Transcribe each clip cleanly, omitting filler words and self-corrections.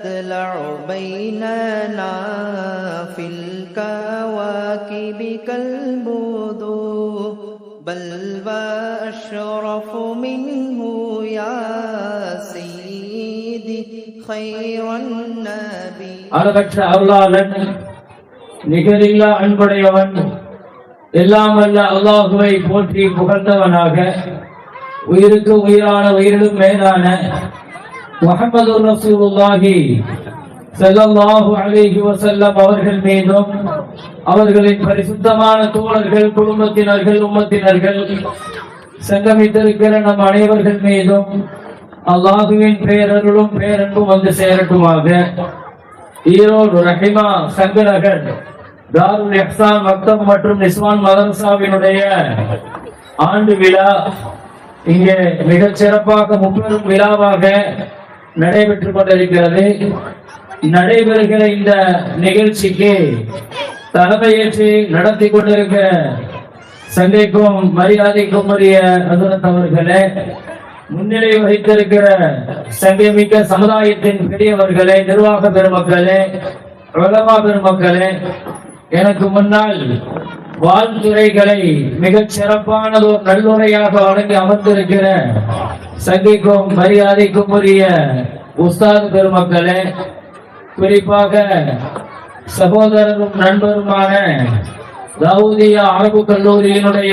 تطلع بيننا في الكواكب كالبدور بل وأشرف منه يا سيدي خير النبي. அளவற்ற அருளாளன் நிகரில்லா அன்புடையவன் எல்லாம் வல்ல அல்லாஹுவை போற்றி புகழ்ந்தவனாக உயிருக்கு உயிரான உயிரிலும் மேலான முஹம்மது ரசூலுல்லாஹி ஸல்லல்லாஹு அலைஹி வஸல்லம் அவர்கள் மீதும் அவர்களின் பரிசுத்தமான தோழர்கள், குடும்பத்தினர்கள், உம்மத்தினர்கள், சங்கமித்திருக்கிற நம் அனைவர்கள் மீதும் அல்லாஹுவின் பேரருளும் பேரன்பும் வந்து சேரட்டுமாக. ஈரோடு ரஹிமா சங்கநகர் தாருல் இஹ்சான் மக்தப் மற்றும் நிஸ்வான் மதரசாவினுடைய ஆண்டு விழா இங்கே மிகச் சிறப்பாக முப்பெரும் விழாவாக நடைபெற்றுக் கொண்டிருக்கிறது. நடைபெறுகிற இந்த நிகழ்ச்சிக்கு தலைமையேற்று நடத்தி கொண்டிருக்கிற சங்கைக்கும் மரியாதைக்கும் உரிய ஹஜ்ரத் அவர்களே, முன்னிலை வகித்திருக்கிற சங்கமிக்க சமுதாயத்தின் பெரியவர்களே, நிர்வாக பெருமக்களே, உலமா பெருமக்களே, எனக்கு முன்னால் வாழ்த்துறைகளை மிகச் சிறப்பானதோர் நல்லுரையாக வழங்கி அமர்ந்திருக்கிற சங்கைக்கும் மரியாதைக்கும் உரிய உஸ்தாத் பெருமக்களே, குறிப்பாக சகோதரரும் நண்பருமான தாவூதியா அரபு கல்லூரியினுடைய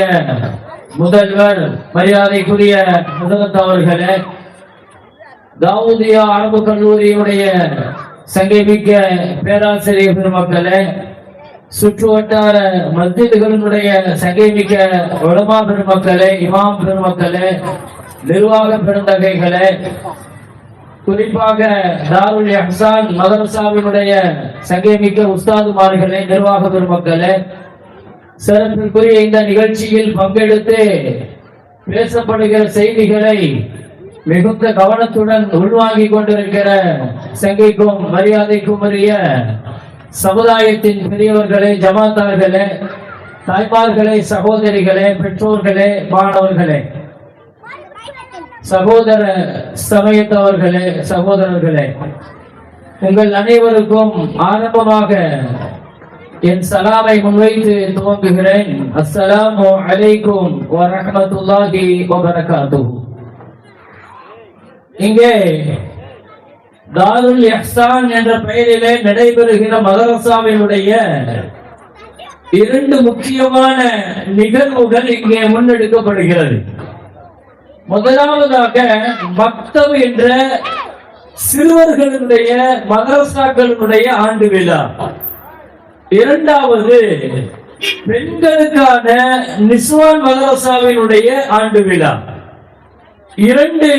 முதல்வர் மரியாதைக்குரிய ஹஜ்ரத் அவர்களே, தாவூதியா அரபு கல்லூரியினுடைய சங்கமிக்க பேராசிரியர் பெருமக்களே, சுற்று வட்டார மஸ்ஜிதுகளினுடைய சங்கமிக்க உலமா பெருமக்களே, இமாம் பெருமக்களே, நிர்வாக பெருந்தகைகளே, குறிப்பாக தாருல் இஹ்சான் மதரசாவினுடைய சங்கமிக்க உஸ்தாதுமார்களே, நிர்வாக பெருமக்களே, சிறப்பிற்குரிய இந்த நிகழ்ச்சியில் பங்கெடுத்து பேசப்படுகிற செய்திகளை மிகுந்த கவனத்துடன் உள்வாங்கிக் கொண்டிருக்கிற சங்கைக்கும் மரியாதைக்கும் உரிய சமுதாயத்தின் பெரியவர்களே, ஜமாத்தார்களே, தாய்மார்களே, சகோதரிகளே, பெற்றோர்களே, மாணவர்களே, சகோதர சமயத்தவர்களே, சகோதரர்களே, உங்கள் அனைவருக்கும் ஆரம்பமாக என் சலாமை முன்வைத்து துவங்குகிறேன். அஸ்ஸலாமு அலைக்கும் வரஹ்மத்துல்லாஹி வபரகாத்துஹு. இங்கே தாருல் இஹ்சான் என்ற பெயரிலே நடைபெறுகிற மதரசாவினுடைய இரண்டு முக்கியமான நிகழ்வுகள் இங்கே முன்னெடுக்கப்படுகிறது. முதலாவதாக மக்தப் என்ற சிறுவர்களுடைய மதரசாக்களுடைய ஆண்டு விழா, இரண்டாவது பெண்களுக்கான நிஸ்வான் மதரசாவினுடைய ஆண்டு விழா. இரண்டு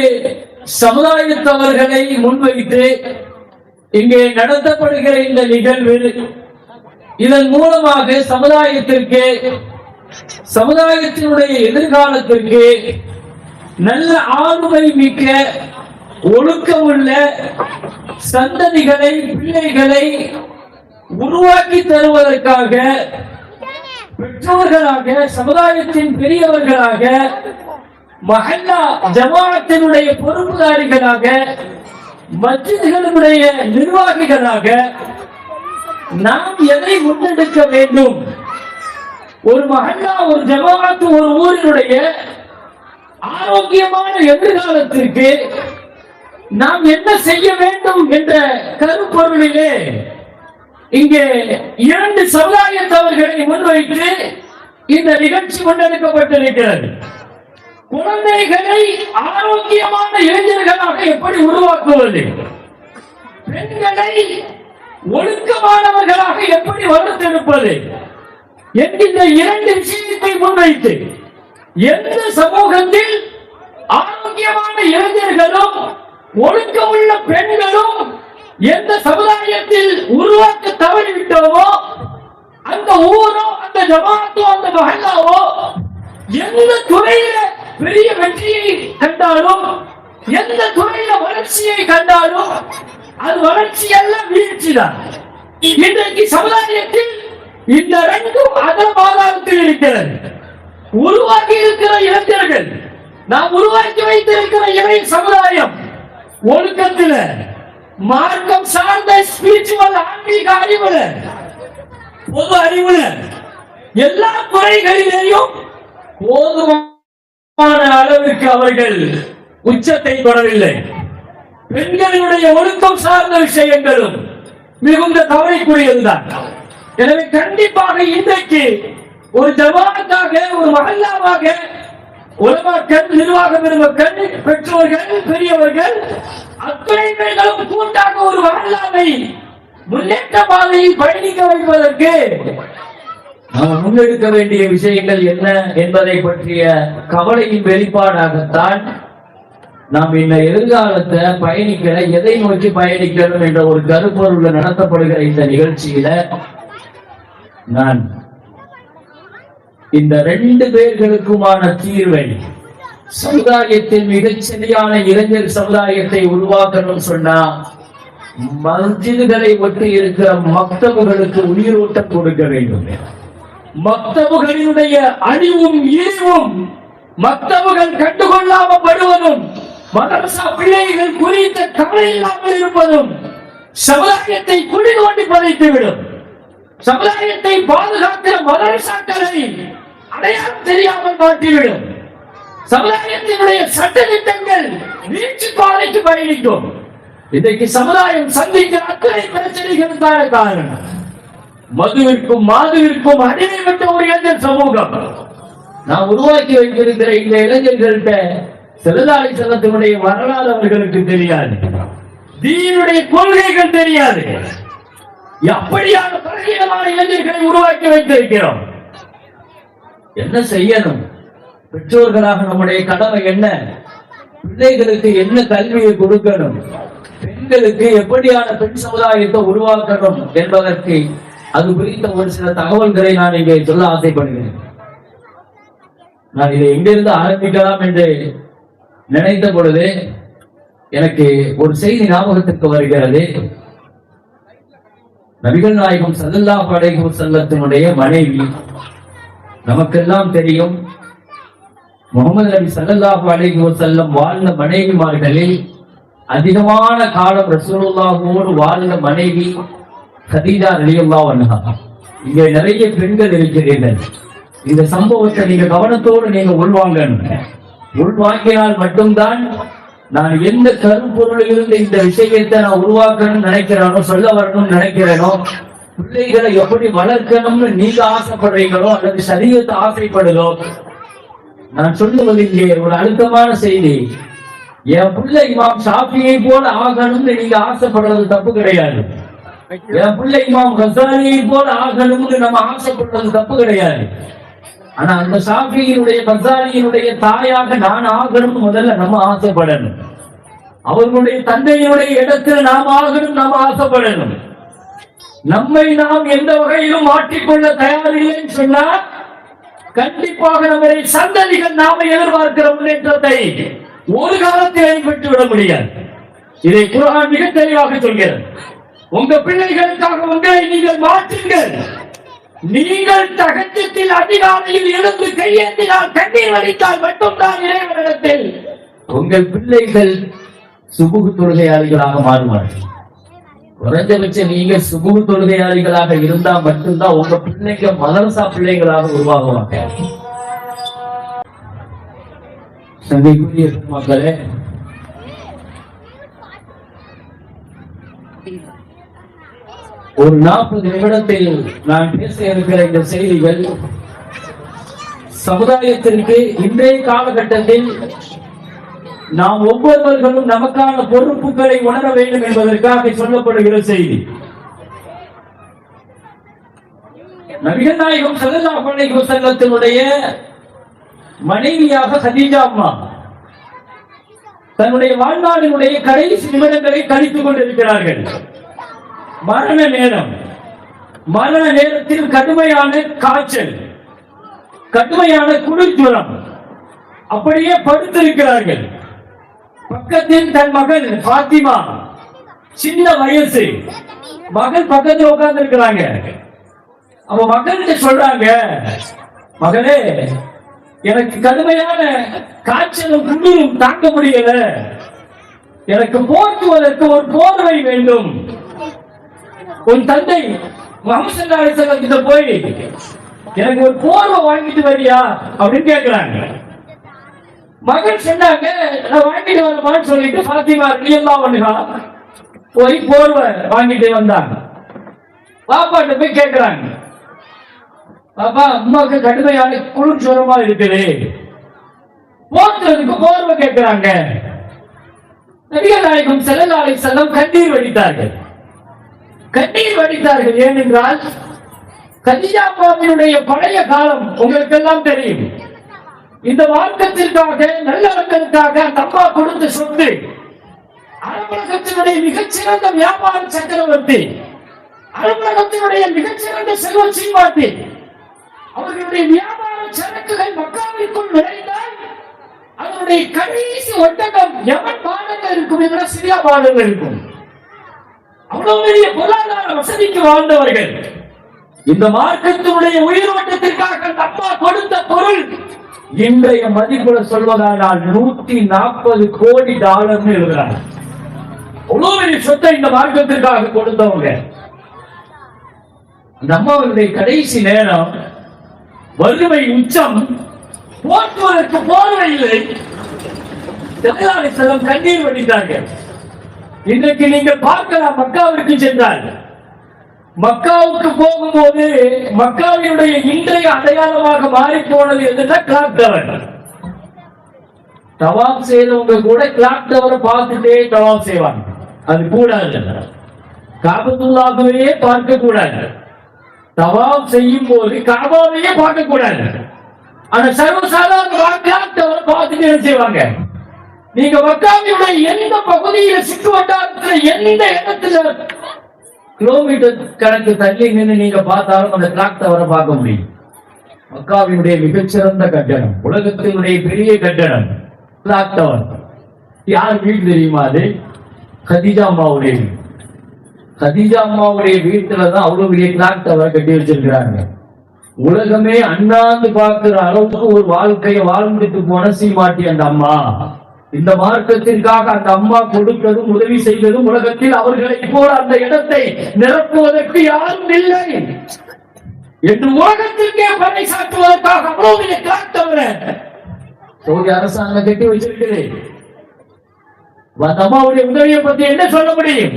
சமுதாயத்தவர்களை முன்வைத்து இங்கே நடத்தப்படுகிற இந்த நிகழ்வு, இதன் மூலமாக சமுதாயத்திற்கு, சமுதாயத்தினுடைய எதிர்காலத்திற்கு நல்ல ஆளுமை மிக்க ஒழுக்கமுள்ள சந்ததிகளை, பிள்ளைகளை உருவாக்கி தருவதற்காக பெற்றோர்களாக, சமுதாயத்தின் பெரியவர்களாக, மஹல்லா ஜமாஅத்தினுடைய பொறுப்புதாரிகளாக, மஸ்ஜிதுகளுடைய நிர்வாகிகளாக நாம் எதை முன்னெடுக்க வேண்டும், ஒரு மஹல்லா, ஒரு ஜமாஅத், ஒரு ஊரினுடைய ஆரோக்கியமான எதிர்காலத்திற்கு நாம் என்ன செய்ய வேண்டும் என்ற கருப்பொருளிலே இங்கே இரண்டு சமுதாயத்தவர்களை முன்வைத்து இந்த நிகழ்ச்சி முன்னெடுக்கப்பட்டிருக்கிறது. குழந்தைகளை ஆரோக்கியமான இளைஞர்களாக எப்படி உருவாக்குவது, பெண்களை ஒழுக்கமானவர்களாக எப்படி வளர்த்தெடுப்பது என்கின்ற இரண்டு விஷயத்தை முன்வைத்து எந்த சமூகத்தில் ஆரோக்கியமான இளைஞர்களும் ஒழுக்கமுள்ள பெண்களும் எந்த சமுதாயத்தில் உருவாக்க தவறிவிட்டோமோ அந்த ஊரோ, அந்த ஜமாத்தோ, அந்த மஹல்லாவோ எந்த துறையில பெரிய வெற்றியை கண்டாலும், எந்த துறையில வளர்ச்சியை கண்டாலும் அது வளர்ச்சி அல்ல, வீழ்ச்சி தான். இன்றைக்கு சமுதாயத்தில் இந்த ரெண்டும் அதமாதத்தில் இருக்கிறது. உருவாக்கி இருக்கிற இளைஞர்கள், நாம் உருவாக்கி வைத்திருக்கிற இளைய சமுதாயம் ஒழுக்கத்தில், மார்க்கம் சார்ந்த ஸ்பிரிச்சுவல் ஆன்மீக அறிவுனர், பொது அறிவுனர், எல்லா துறைகளிலேயும் போதுமான அளவிற்கு அவர்கள் உச்சத்தை தொடரவில்லை. பெண்களுடைய ஒழுக்கம் சார்ந்த விஷயங்களும் மிகுந்த கவலைக்குரியதுதான். எனவே கண்டிப்பாக இன்றைக்கு ஒரு ஜமாத்தாக, ஒரு மஹல்லாவாக, உலமாக்கள், நிர்வாக பெருமக்கள், பெற்றோர்கள், பெரியவர்கள் அத்தனை பேர்களும் கூட்டாக ஒரு மஹல்லாவை முன்னேற்ற பாதையில் பயணிக்க வைப்பதற்கு நாம் முன்னெடுக்க வேண்டிய விஷயங்கள் என்ன என்பதை பற்றிய கவலையின் வெளிப்பாடாகத்தான் நாம் இந்த எதிர்காலத்தை பயணிக்கிற, எதை நோக்கி பயணிக்கணும் என்ற ஒரு கருப்பொருள் நடத்தப்படுகிற இந்த நிகழ்ச்சியில நான் இந்த 2 பேர்களுக்குமான தீர்வை, சமுதாயத்தில் மிகச் சரியான இளைஞர் சமுதாயத்தை உருவாக்கணும் சொன்னா மஸ்ஜிதுகளை ஒட்டி இருக்கிற மக்தபுகளுக்கு உயிரோட்டம் கொடுக்க வேண்டும். மக்தபுகளினுடைய அழிவும் இழிவும், மக்தபுகள் கண்டுகொள்ளாமப்படுவதும், மதரசா பிள்ளைகள் குறித்த கவலை இல்லாமல் இருப்பதும் சமுதாயத்தை குடி தோண்டி பதைத்துவிடும். சமுதாயத்தை பாதுகாக்கிற மதரசாக்களை அடையாளம் தெரியாமல் மாற்றிவிடும். சமுதாயத்தினுடைய சட்ட திட்டங்கள் வீழ்ச்சி பாதைக்கு பயணிக்கும். இன்றைக்கு சமுதாயம் சந்திக்கிற அத்தனை பிரச்சனைகளுக்கான காரணம் மதுவிற்கும் மாதுவிற்கும் அடிமைப்பட்ட ஒரு இளைஞர் சமூகம். நான் உருவாக்கி வைத்திருக்கிற இந்த இளைஞர்கள்ட்ட ஸல்லல்லாஹு அலைஹி வஸல்லத்தினுடைய வரலாறு அவர்களுக்கு தெரியாது, தீனுடைய கொள்கைகள் தெரியாது. அப்படியான பலகீனமான இளைஞர்களை உருவாக்கி வைத்திருக்கிறோம். என்ன செய்யணும்? பெற்றோர்களாக நம்முடைய கடமை என்ன? பிள்ளைகளுக்கு என்ன கல்வியை கொடுக்கணும், பெண்களுக்கு எப்படியான பெண் சமுதாயத்தை உருவாக்கணும் என்பதற்கு அது குறித்த ஒரு சில தகவல்களை நான் இங்கே சொல்ல ஆசைப்படுகிறேன். நான் இதை எங்கிருந்து ஆரம்பிக்கலாம் என்று நினைத்த பொழுது எனக்கு ஒரு செய்தி ஞாபகத்திற்கு வருகிறது. நபிகள் நாயகம் ஸல்லல்லாஹு அலைஹி வஸல்லத்தினுடைய மனைவி, நமக்கெல்லாம் தெரியும், முகமது நபி ஸல்லல்லாஹு அலைஹி வஸல்லம் வாழ்ந்த மனைவிமார்களில் அதிகமான காலம் ரசூலுல்லாஹோடு வாழ்ந்த மனைவி கதீஜா ரலியல்லாஹு அன்ஹா. இங்கே நிறைய பெண்கள் இருக்கிறீர்கள். இந்த சம்பவத்தை நீங்க கவனத்தோடு நீங்க உள்வாங்கணும். உள்வாங்கினால் மட்டும்தான் நான் எந்த கருப்பொருளில் இருந்து இந்த விஷயத்தை நான் உருவாக்கணும்னு நினைக்கிறேனோ, சொல்ல வரணும்னு நினைக்கிறேனோ, பிள்ளைகளை எப்படி வளர்க்கணும்னு நீங்க ஆசைப்படுறீங்களோ அல்லது சரீரத்தை ஆசைப்படுதோ, நான் சொல்லுவது இங்கே ஒரு அழுத்தமான செய்தி. என் பிள்ளை இமாம் ஷாஃபியை போல ஆகணும்னு நீங்க ஆசைப்படுறது தப்பு கிடையாது. என் பிள்ளை இமாம் கசாலியை போல ஆகணும்னு நம்ம ஆசைப்படுறது தப்பு கிடையாது. ஆனா அந்த ஷாஃபியினுடைய கசாலியினுடைய தாயாக நான் ஆகணும்னு முதல்ல நம்ம ஆசைப்படணும். அவர்களுடைய தந்தையினுடைய இடத்துல நாம் ஆகணும், நாம் ஆசைப்படணும். நம்மை நாம் எந்த வகையிலும் மாற்றிக்கொள்ள தயாரில்லைன்னு சொன்னா கண்டிப்பாக நம்முடைய சந்ததிகள் நாம எதிர்பார்க்கிற முன்னேற்றத்தை ஒரு காலத்தில் பெற்றுவிட முடியாது. இதை குர்ஆன் மிக தெளிவாக சொல்கிறது. உங்க பிள்ளைகளுக்காக உங்களை நீங்கள் மாற்றுங்கள். நீங்கள் தகச்சத்தில் அதிகாலையில் எழுந்து கையேந்தினால், கண்ணீர் வடித்தால் மட்டும்தான் இறைவனிடத்தில் உங்கள் பிள்ளைகள் சுபுகு தொழுகையாளிகளாக மாறுவார்கள். குறைந்தபட்சம் நீங்க சுபுகு தொழுகையாளிகளாக இருந்தா மட்டும்தான் உங்க பிள்ளைங்க மதரசா பிள்ளைகளாக உருவாகுவாங்க. சந்தைக்குரிய மக்களே, ஒரு 40 நிமிடத்தில் நான் பேச இருக்கிற இந்த செய்திகள் சமுதாயத்திற்கு இன்றைய காலகட்டத்தில் நாம் ஒவ்வொருவர்களும் நமக்கான பொறுப்புகளை உணர வேண்டும் என்பதற்காக சொல்லப்படுகிற செய்தி. நபிகள் நாயகம் ஸல்லல்லாஹு அலைஹி வஸல்லத்தினுடைய மனைவியாக கதீஜா அம்மா தன்னுடைய வாழ்நாளினுடைய கடைசி நிமிடங்களை கழித்துக் கொண்டிருக்கிறார்கள். மரண நேரத்தில் கடுமையான காய்ச்சல், கடுமையான குளிர்ஜுரம், அப்படியே படுத்திருக்கிறார்கள். பக்கத்தில் தன் மகள் பாத்திமா, சின்ன வயசு மகள் பக்கத்தில் உட்கார்ந்து இருக்கிறாங்க. அவ மகள்கிட்ட சொல்றாங்க, மகளே, எனக்கு கடுமையான காய்ச்சலும் குளிரும் தாங்க முடியல, எனக்கு போற்றுவதற்கு ஒரு போர்வை வேண்டும். உன் தந்தை முஹம்மது ஸல்லல்லாஹு அலைஹி வஸல்லம் கிட்ட போய் எனக்கு ஒரு போர்வை வாங்கிட்டு வரியா அப்படின்னு கேட்கிறாங்க. மகன் சொன்னாங்க, நான் வாங்கிட்டு வரமான்னு சொல்லிட்டு ஃபாத்திமா ரலியல்லாஹு அன்ஹா போய் போர்வை வாங்கிட்டு வந்தாங்க. பாப்பாட்ட போய் கேட்கிறாங்க, பாப்பா அம்மாவுக்கு கடுமையான குளிர் சுரமா இருக்குது, போற்றுறதுக்கு போர்வை கேட்கிறாங்க. நபிகள் நாயகம் ஸல்லல்லாஹு அலைஹி வஸல்லம் கண்ணீர் வடித்தார்கள். ஏனென்றால் கதீஜா அம்மாவினுடைய பழைய காலம் உங்களுக்கு எல்லாம் தெரியும். இந்த மார்க்கத்திற்காக நல்லறங்களுக்காக அந்த அம்மா கொடுத்த சொத்து, அரபுலகத்தினுடைய மிகச்சிறந்த வியாபார சக்கரவர்த்தி, அரபுலகத்தினுடைய மிகச்சிறந்த செல்வ சீமாட்டி, அவர்களுடைய வியாபார சரக்குகள் மக்காவிற்குள் நுழைந்தால் அதனுடைய கடைசி ஒட்டகம் யமன் மாநிலம் இருக்கும் என்ற சிரியா மாநிலம் இருக்கும். அவ்வளவு பெரிய பொருளாதார வசதிக்கு வாழ்ந்தவர்கள். இந்த மார்க்கத்தினுடைய உயிரோட்டத்திற்காக அம்மா கொடுத்த பொருள் இன்றைய மதிப்புல சொல்வதானால் $140 கோடி எழுதுறாங்க. அவ்வளவு பெரிய சொத்தை இந்த மார்க்கத்திற்காக கொடுத்தவங்க. அந்த அம்மாவுடைய கடைசி நேரம், வறுமை உச்சம், போற்றுவதற்கு போர்வை இல்லை. ஸல்லல்லாஹு அலைஹி வஸல்லம் கண்ணீர் வடித்தார்கள். இன்றைக்கு நீங்கள் பார்க்கலாம், மக்காவிற்கு சென்றால், மக்காவுக்கு போகும்போது மக்காவினுடைய இன்றைய அடையாளமாக மாறி போனது எதுனா கிளாக் டவர். தவாப் செய்தவங்க கூட கிளாக் டவரை பார்த்துட்டே தவாப் செய்வாங்க. அது கூடாது, காபத்துல்லாஹ்வையே பார்க்க கூடாது. தவாப் செய்யும் போது காபாவையே பார்க்க கூடாது. ஆனா சர்வசாதாரண கிளாக் டவரை பார்த்துட்டு என்ன செய்வாங்க? நீங்க மக்காவினுடைய எந்த பகுதியில சுற்று வட்டாரத்தில் எந்த இடத்துல கிலோமீட்டர் கணக்கு தள்ளி நின்று நீங்க பார்த்தாலும் அந்த கிளாக் டவரை பார்க்க முடியும். மக்காவினுடைய மிகச்சிறந்த கட்டடம், உலகத்தினுடைய பெரிய கட்டடம் கிளாக் டவர். யார் வீடு தெரியுமா? அது கதீஜா அம்மாவுடைய வீடு. கதீஜா அம்மாவுடைய வீட்டுலதான் அவ்வளவு பெரிய கிளாக் டவரை கட்டி வச்சிருக்கிறாங்க. உலகமே அண்ணாந்து பார்க்கிற அளவுக்கு ஒரு வாழ்க்கையை வாழ்ந்துட்டு போன சீமாட்டி அந்த அம்மா. இந்த மார்க்கத்திற்காக அந்த அம்மா கொடுத்ததும் உதவி செய்ததும் உலகத்தில் அவர்களை போல அந்த இடத்தை நிரப்புவதற்கு யாரும் இல்லை என்று உலகத்திற்கே பறை சாற்றுவதற்காக அவ்வளவு காட்டவர சவுதி அரசாங்கம் கட்டி வச்சிருக்கிறேன். அந்த அம்மாவுடைய உதவியை பத்தி என்ன சொல்ல முடியும்?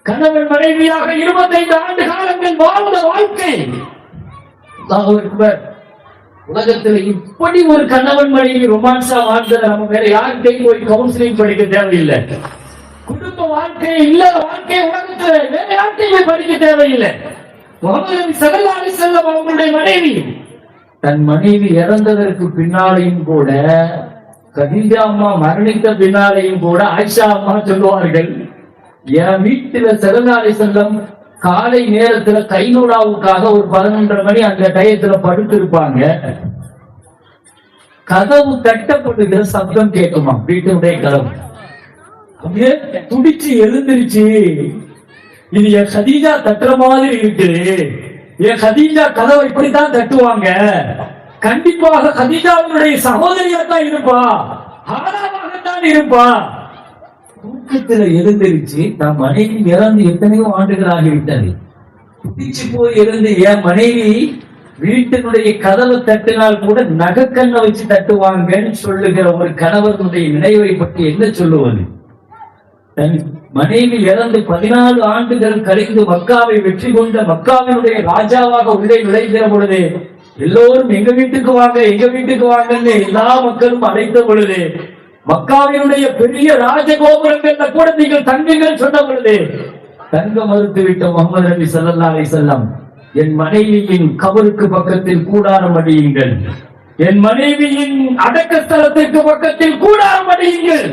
கணவன் மனைவியாக 25 ஆண்டு காலங்கள் வாழ்ந்த வாழ்க்கை. உலகத்தில் இப்படி ஒரு கணவன் மனைவி ரொமான்ஸா வாழ்ந்ததை நம்ம வேற யார்கிட்டையும் போய் கவுன்சிலிங் படிக்க தேவையில்லை. குடும்ப வாழ்க்கை இல்ல வாழ்க்கை உலகத்துல வேற யார்கிட்டையும் படிக்க தேவையில்லை. முஹம்மது நபி ஸல்லல்லாஹு அலைஹி வஸல்லம் அவங்களுடைய மனைவி, தன் மனைவி இறந்ததற்கு பின்னாலையும் கூட, கதீஜா அம்மா மரணித்த பின்னாலையும் கூட ஆயிஷா அம்மா சொல்லுவார்கள், என் வீட்டுல ஸல்லல்லாஹு அலைஹி வஸல்லம் காலை நேரத்துல கைநூலாவுக்காக ஒரு 11:30 மணி அந்த டயத்துல படுத்து இருப்பாங்க. கதவு தட்டப்படுகிற சப்தம் கேட்குமா? வீட்டுடைய கதவு அப்படியே துடிச்சு எழுந்திருச்சு. இது என் கதீஜா தட்டுற மாதிரி இருக்குது. என் கதீஜா கதவை இப்படித்தான் தட்டுவாங்க. கண்டிப்பாக கதீஜாவுடைய சகோதரியா தான் இருப்பா, ஆனாவாகத்தான் இருப்பா. தூக்கத்துல எழுந்திருச்சு. தன் மனைவி இறந்து எத்தனையோ ஆண்டுகள் ஆகிவிட்டது. துடிச்சு போய் எழுந்து என் மனைவி வீட்டினுடைய கதவை தட்டினால் கூட நகக்கண்ணை வச்சு தட்டுவாங்கன்னு சொல்லுகிற ஒரு கணவனுடைய நினைவை பற்றி என்ன சொல்லுவது? தன் மனைவி இறந்து 14 ஆண்டுகள் கழிந்து மக்காவை வெற்றி கொண்ட மக்காவினுடைய ராஜாவாக உள்ளே நுழைகிற பொழுது எல்லோரும் எங்க வீட்டுக்கு வாங்க, எங்க வீட்டுக்கு வாங்கன்னு எல்லா மக்களும் அழைத்த பொழுது, மக்காவினுடைய பெரிய ராஜகோபுரங்கள்ல கூட நீங்கள் தங்குங்கள் சொன்ன பொழுது தங்க மறுத்து விட்ட முஹம்மது நபி ஸல்லல்லாஹு அலைஹி வஸல்லம், என் மனைவியின் கபருக்கு பக்கத்தில் கூடாரம் அடியுங்கள், என் மனைவியின் அடக்கஸ்தலத்திற்கு பக்கத்தில் கூடாரம் அடியுங்கள்,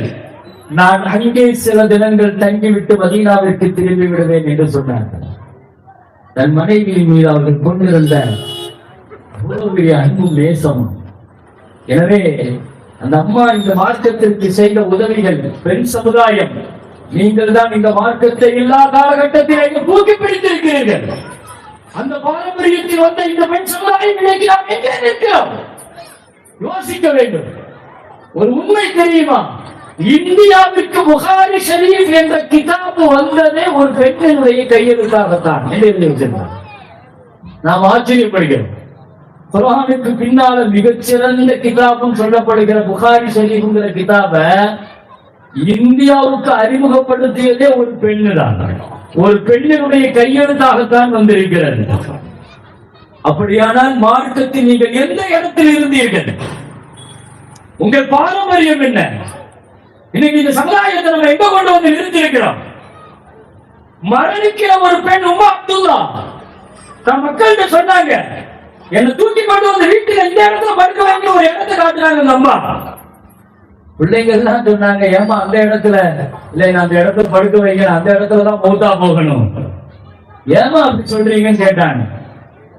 நான் அங்கே சில தினங்கள் தங்கிவிட்டு மதீனாவிற்கு திரும்பி விடுவேன் என்று சொன்னார்கள். தன் மனைவியின் மீது அவர்கள் கொண்டிருந்த அன்பும் நேசம். எனவே அந்த அம்மா இந்த மார்க்கத்திற்கு செய்த உதவிகள், பெண் சமுதாயம் நீங்கள் தான் இந்த மார்க்கத்தை எல்லா காலகட்டத்திலும் தூக்கி பிடித்திருக்கிறீர்கள். அந்த பாரம்பரியத்தில் வந்த இந்த பெண் சமுதாயம் இன்னைக்கு நாம் எங்கே நிற்கிறோம்? யோசிக்க வேண்டும். ஒரு உண்மை தெரியுமா? இந்தியாவிற்கு புகாரி ஷரீஃப் என்ற கிதாபு வந்ததே ஒரு பெண்ணினுடைய கையெழுத்தாகத்தான் வச்சிருந்தார். நாம் ஆச்சரியப்படுகிறோம். குர்ஆனுக்கு பின்னால மிகச்சிறந்த கிதாபும் சொல்லப்படுகிற புகாரி ஷரீஃப்ங்கிற கிதாப இந்தியாவுக்கு அறிமுகப்படுத்தியதே ஒரு பெண்ணு தான். ஒரு பெண்ணினுடைய கையெழுத்தாகத்தான் வந்திருக்கிறது. அப்படியானால் மார்க்கத்தில் நீங்கள் எந்த இடத்தில் இருந்தீர்கள்? உங்கள் பாரம்பரியம் என்ன? இன்னைக்கு இந்த சமுதாயத்தை நம்ம எங்க கொண்டு வந்து நிறுத்தியிருக்கிறோம்? மரணிக்கிற ஒரு பெண் உம்மா அப்துல்லா தன் மக்கள்கிட்ட சொன்னாங்க, என்னை தூக்கி கொண்டு வந்து வீட்டுல இந்த இடத்துல படுக்க வைக்க ஒரு இடத்தை காட்டுறாங்க. அம்மா பிள்ளைங்க எல்லாம் சொன்னாங்க, ஏமா அந்த இடத்துல இல்ல, நான் அந்த இடத்துல படுக்க வைக்கிறேன், அந்த இடத்துலதான் மௌத்தா போகணும், ஏமா அப்படி சொல்றீங்கன்னு கேட்டாங்க.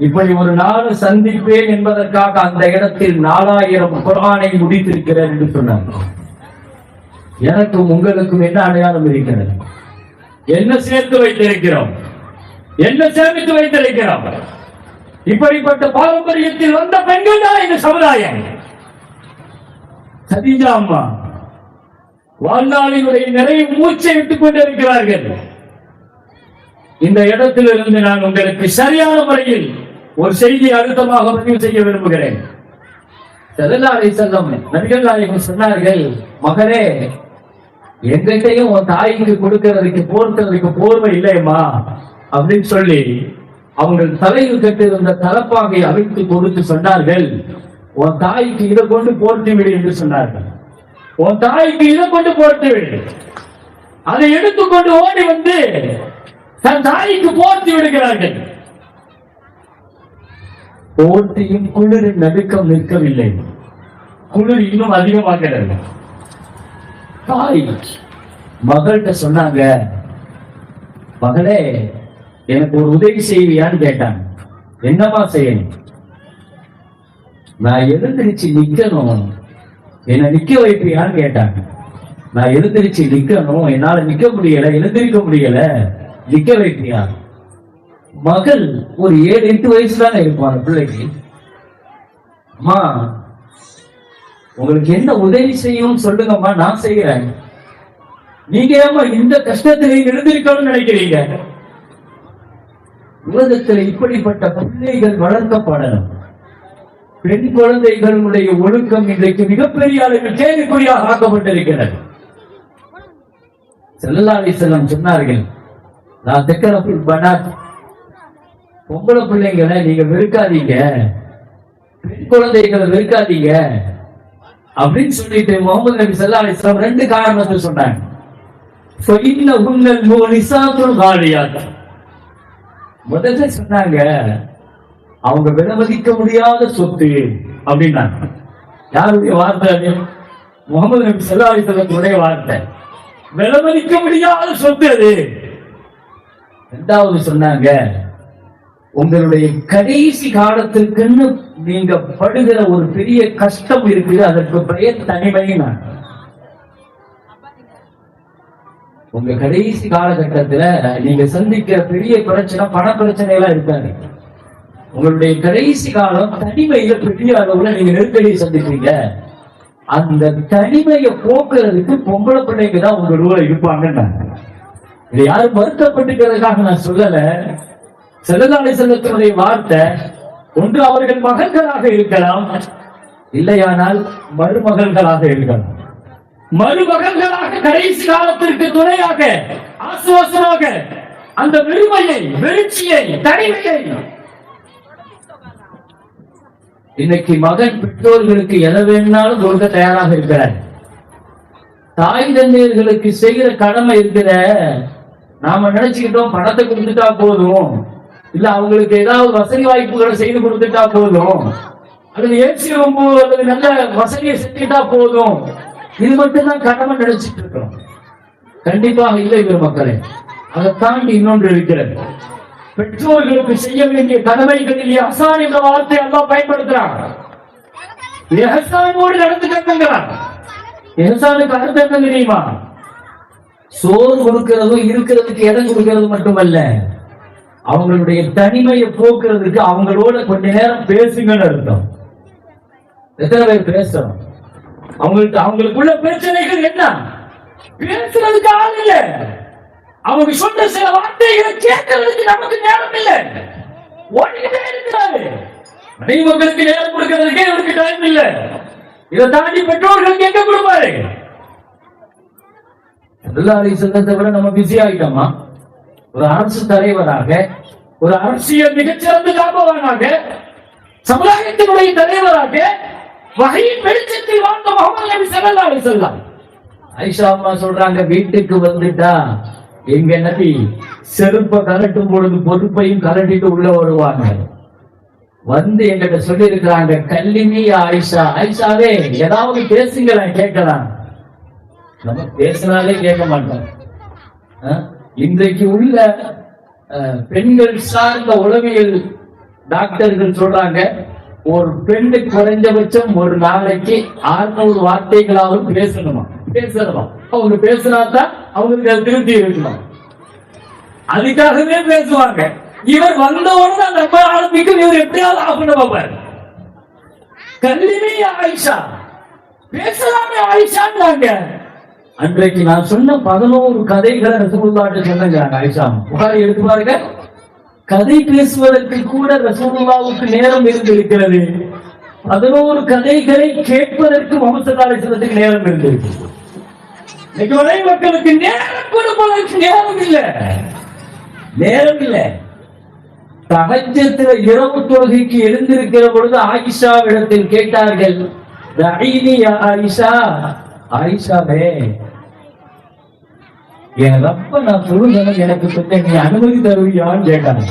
இப்படி ஒரு நாள் சந்திப்பேன் என்பதற்காக அந்த இடத்தில் 4000 குர்ஆனை முடித்திருக்கிறேன் என்று சொன்னாங்க. எனக்கும் உங்களுக்கும் என்ன அடையாளம் இருக்கிறது? என்ன சேர்த்து வைத்திருக்கிறோம்? என்ன சேமித்து வைத்திருக்கிறோம்? இப்படிப்பட்ட பாரம்பரியத்தில் வந்த பெண்கள் தான் இந்த சமுதாயம். கதீஜா அம்மா வாழ்நாளினுடைய நிறைய மூச்சை விட்டுக் கொண்டிருக்கிறார்கள். இந்த இடத்திலிருந்து நான் உங்களுக்கு சரியான முறையில் ஒரு செய்தியை அழுத்தமாக பதிவு செய்ய விரும்புகிறேன். ஸல்லல்லாஹு அலைஹி வஸல்லம் நபிகள் நாயகம் சொன்னார்கள், மகளே, எங்கிட்டையும் உன் தாய்க்கு கொடுக்கிறதுக்கு போர்க்கிறதுக்கு போர்வை இல்லையம்மா அப்படின்னு சொல்லி அவங்க தலையில் கட்டிருந்த தலப்பாகை அவிழ்த்து கொடுத்து சொன்னார்கள், உன் தாய்க்கு இதை கொண்டு போர்த்தி விடு என்று சொன்னார்கள். உன் தாய்க்கு இதை கொண்டு போர்த்தி விடு. அதை எடுத்துக்கொண்டு ஓடி வந்து தன் தாய்க்கு போர்த்தி விடுகிறார்கள். போர்த்தியும் குளிரின் நடுக்கம் நிற்கவில்லை, குளிர் இன்னும் அதிகமாகிறது. தாய் மகள்கிட்ட சொன்னாங்க, மகளே, எனக்கு ஒரு உதவி செய்வியான்னு கேட்டாங்க. என்னமா செய்யணும்? நான் எழுந்திருச்சு நிக்கணும், என்ன நிக்க வைப்பியான்னு கேட்டாங்க. நான் எழுந்திருச்சு நிக்கணும், என்னால நிக்க முடியல, எழுந்திருக்க முடியல, நிக்க வைப்பியா? மகள் ஒரு 7-8 வயசு தானே இருப்பாங்க பிள்ளைக்கு. அம்மா, உங்களுக்கு என்ன உதவி செய்யும் சொல்லுங்கம்மா, நான் செய்யறேன். நீங்க ஏமா இந்த கஷ்டத்திலே எழுந்திருக்கணும்னு நினைக்கிறீங்க? உலகத்தில் இப்படிப்பட்ட பிள்ளைகள் வளர்க்கப்படணும். பெண் குழந்தைகளுடைய ஒழுக்கம் இன்றைக்கு மிகப்பெரிய அளவில் கேள்விக்குறியாக ஆக்கப்பட்டிருக்கிறது. ஸல்லல்லாஹு அலைஹி வஸல்லம் சொன்னார்கள், நான் தக்கரஃபுல் பனாத், பொம்பளை பிள்ளைங்களை நீங்க வெறுக்காதீங்க, பெண் குழந்தைகளை வெறுக்காதீங்க அப்படின்னு சொல்லிட்டு முகமது நபி ஸல்லல்லாஹு அலைஹி வஸல்லம் 2 காரணத்தை சொன்னாங்க. முதல்ல சொன்னாங்க, அவங்க விலமதிக்க முடியாத சொத்து அப்படின்னாங்க. யாருடைய வார்த்தை அது? முகமது நபி ஸல்லல்லாஹு அலைஹி வஸல்லமுடைய வார்த்தை. விலமதிக்க முடியாத சொத்து அது. இரண்டாவது சொன்னாங்க, உங்களுடைய கடைசி காலத்திற்குன்னு நீங்க படுகிற ஒரு பெரிய கஷ்டம் இருக்குது, அதற்கு பெயர் தனிமை. உங்க கடைசி காலகட்டத்துல நீங்க சந்திக்கிற பெரிய பிரச்சனை பண பிரச்சனை எல்லாம் இருக்காது. உங்களுடைய கடைசி காலம் தனிமையில பெரிய அளவுல நீங்க நெருக்கடியை சந்திப்பீங்க. அந்த தனிமையை போக்குறதுக்கு பொம்பளை பிள்ளைங்க தான் உங்க ரூல இருப்பாங்க. இது யாரும் வருத்தப்பட்டுக்கிறதுக்காக நான் சொல்லல. ஸல்லல்லாஹு அலைஹி வஸல்லமுடைய வார்த்தை. ஒன்று அவர்கள் மகன்களாக இருக்கலாம், இல்லையானால் மருமகள்களாக இருக்கலாம். மருமகள்களாக கடைசி காலத்திற்கு துணையாக ஆசுவாசமாக அந்த வெறுமையை, வெறிச்சியை, தனிமையை. இன்னைக்கு மகன் பெற்றோர்களுக்கு எதை வேணாலும் கொடுக்க தயாராக இருக்கிறார். தாய் தந்தையர்களுக்கு செய்கிற கடமை இருக்கிற, நாம நினைச்சுக்கிட்டோம் பணத்தை கொடுத்துட்டா போதும், இல்ல அவங்களுக்கு ஏதாவது வசதி வாய்ப்புகளை செய்து கொடுத்துட்டா போதும், அல்லது ஏசி ரூம் அல்லது நல்ல வசதியை செஞ்சுட்டா போதும், இது மட்டும்தான் கடமை நினைச்சிட்டு இருக்கிறோம். கண்டிப்பாக இல்லை மக்களே. அதை தாண்டி இன்னொன்று இருக்கிறது. பெற்றோர்களுக்கு செய்ய வேண்டிய கடமைகளில் இஹ்சான் என்ற வார்த்தை அல்லாஹ் பயன்படுத்துறாங்க. இஹ்சானோடு நடந்துக்கிறாங்க. இஹ்சானுக்கு அர்த்தம் என்ன தெரியுமா? சோறு கொடுக்கிறதும் இருக்கிறதுக்கு இடம் கொடுக்கிறது மட்டுமல்ல, அவங்களுடைய தனிமையை போக்குறதுக்கு அவங்களோட கொஞ்ச நேரம் பேசுங்கன்னு அர்த்தம். எத்தனை பேர் பேசுறோம்? அவங்களுக்குள்ள பிரச்சனைகள் என்ன? பேசுறதுக்கு ஆள் இல்ல. அவங்க சொன்ன சில வார்த்தைகளை கேட்கறதுக்கு நமக்கு நேரம் இல்ல. ஓடிக்கிட்டே இருக்கிறாரு. மனைவி மக்களுக்கு நேரம் கொடுக்கறதுக்கே அவருக்கு டைம் இல்ல. இதை தாண்டி பெற்றோர்களுக்கு எங்க கொடுப்பாரு? செல்லத்தை விட நம்ம பிஸி ஆகிட்டோமா? ஒரு அரசு தலைவராக, ஒரு அரசியல் மிகச்சிறந்த காப்பவனாக, சமுதாயத்தினுடைய தலைவராக, வகையின் வெளிச்சத்தில் வாழ்ந்த முஹம்மது நபி ஸல்லல்லாஹு அலைஹி வஸல்லம். ஆயிஷா அம்மா சொல்றாங்க, வீட்டுக்கு வந்துட்டா எங்க நபி செருப்ப கலட்டும் பொழுது பொறுப்பையும் கலட்டிட்டு உள்ள வருவாங்க. வந்து எங்கிட்ட சொல்லி இருக்கிறாங்க, கல்லிமி ஆயிஷா, ஆயிஷாவே ஏதாவது பேசுங்களேன் கேட்கலாம். நம்ம பேசினாலே கேட்க மாட்டோம். இன்றைக்கு உள்ள பெண்கள் சார்ந்த உளவியல் டாக்டர்கள் சொல்றாங்க, ஒரு பெண்ணு குறைஞ்சபட்சம் ஒரு நாளைக்கு 600 வார்த்தைகளாவது பேசணுமா? அவங்க பேசினாதான் அவங்களுக்கு அது திருப்தி இருக்கணும். அதுக்காகவே பேசுவாங்க. இவர் வந்தவுடனே நம்ம ஆரம்பிக்கும், இவர் எப்படியாவது ஆஃப் பண்ண பார்ப்பாரு. கல்லிமே ஆயிஷா, பேசலாமே ஆயிஷான்னாங்க. அன்றைக்கு நான் சொன்ன 11 கதைகளை ரசூலுல்லாஹ்ட்ட சொன்னாங்க. ஆயிஷா புகாரி எடுத்து பாருங்க. கதை பேசுவதற்கு கூட ரசூலுல்லாஹ்வுக்கு நேரம் இருந்திருக்கிறது. 11 கதைகளை கேட்பதற்கு முஹம்மது ஸல்லல்லாஹு அலைஹி வஸல்லத்துக்கு நேரம் இருந்திருக்கு. இன்னைக்கு வரை மக்களுக்கு நேரம் கொடுப்பதற்கு நேரம் இல்ல. தஹஜ்ஜுல இரவு தொழுகைக்கு எழுந்திருக்கிற பொழுது ஆயிஷாவிடத்தில் கேட்டார்கள், தஈனி யா ஆயிஷா, ஆயிஷாவே என் ரப்ப நான் சொல்லுங்க, எனக்கு கொஞ்சம் நீ அனுமதி தருவியான்னு கேட்டாங்க.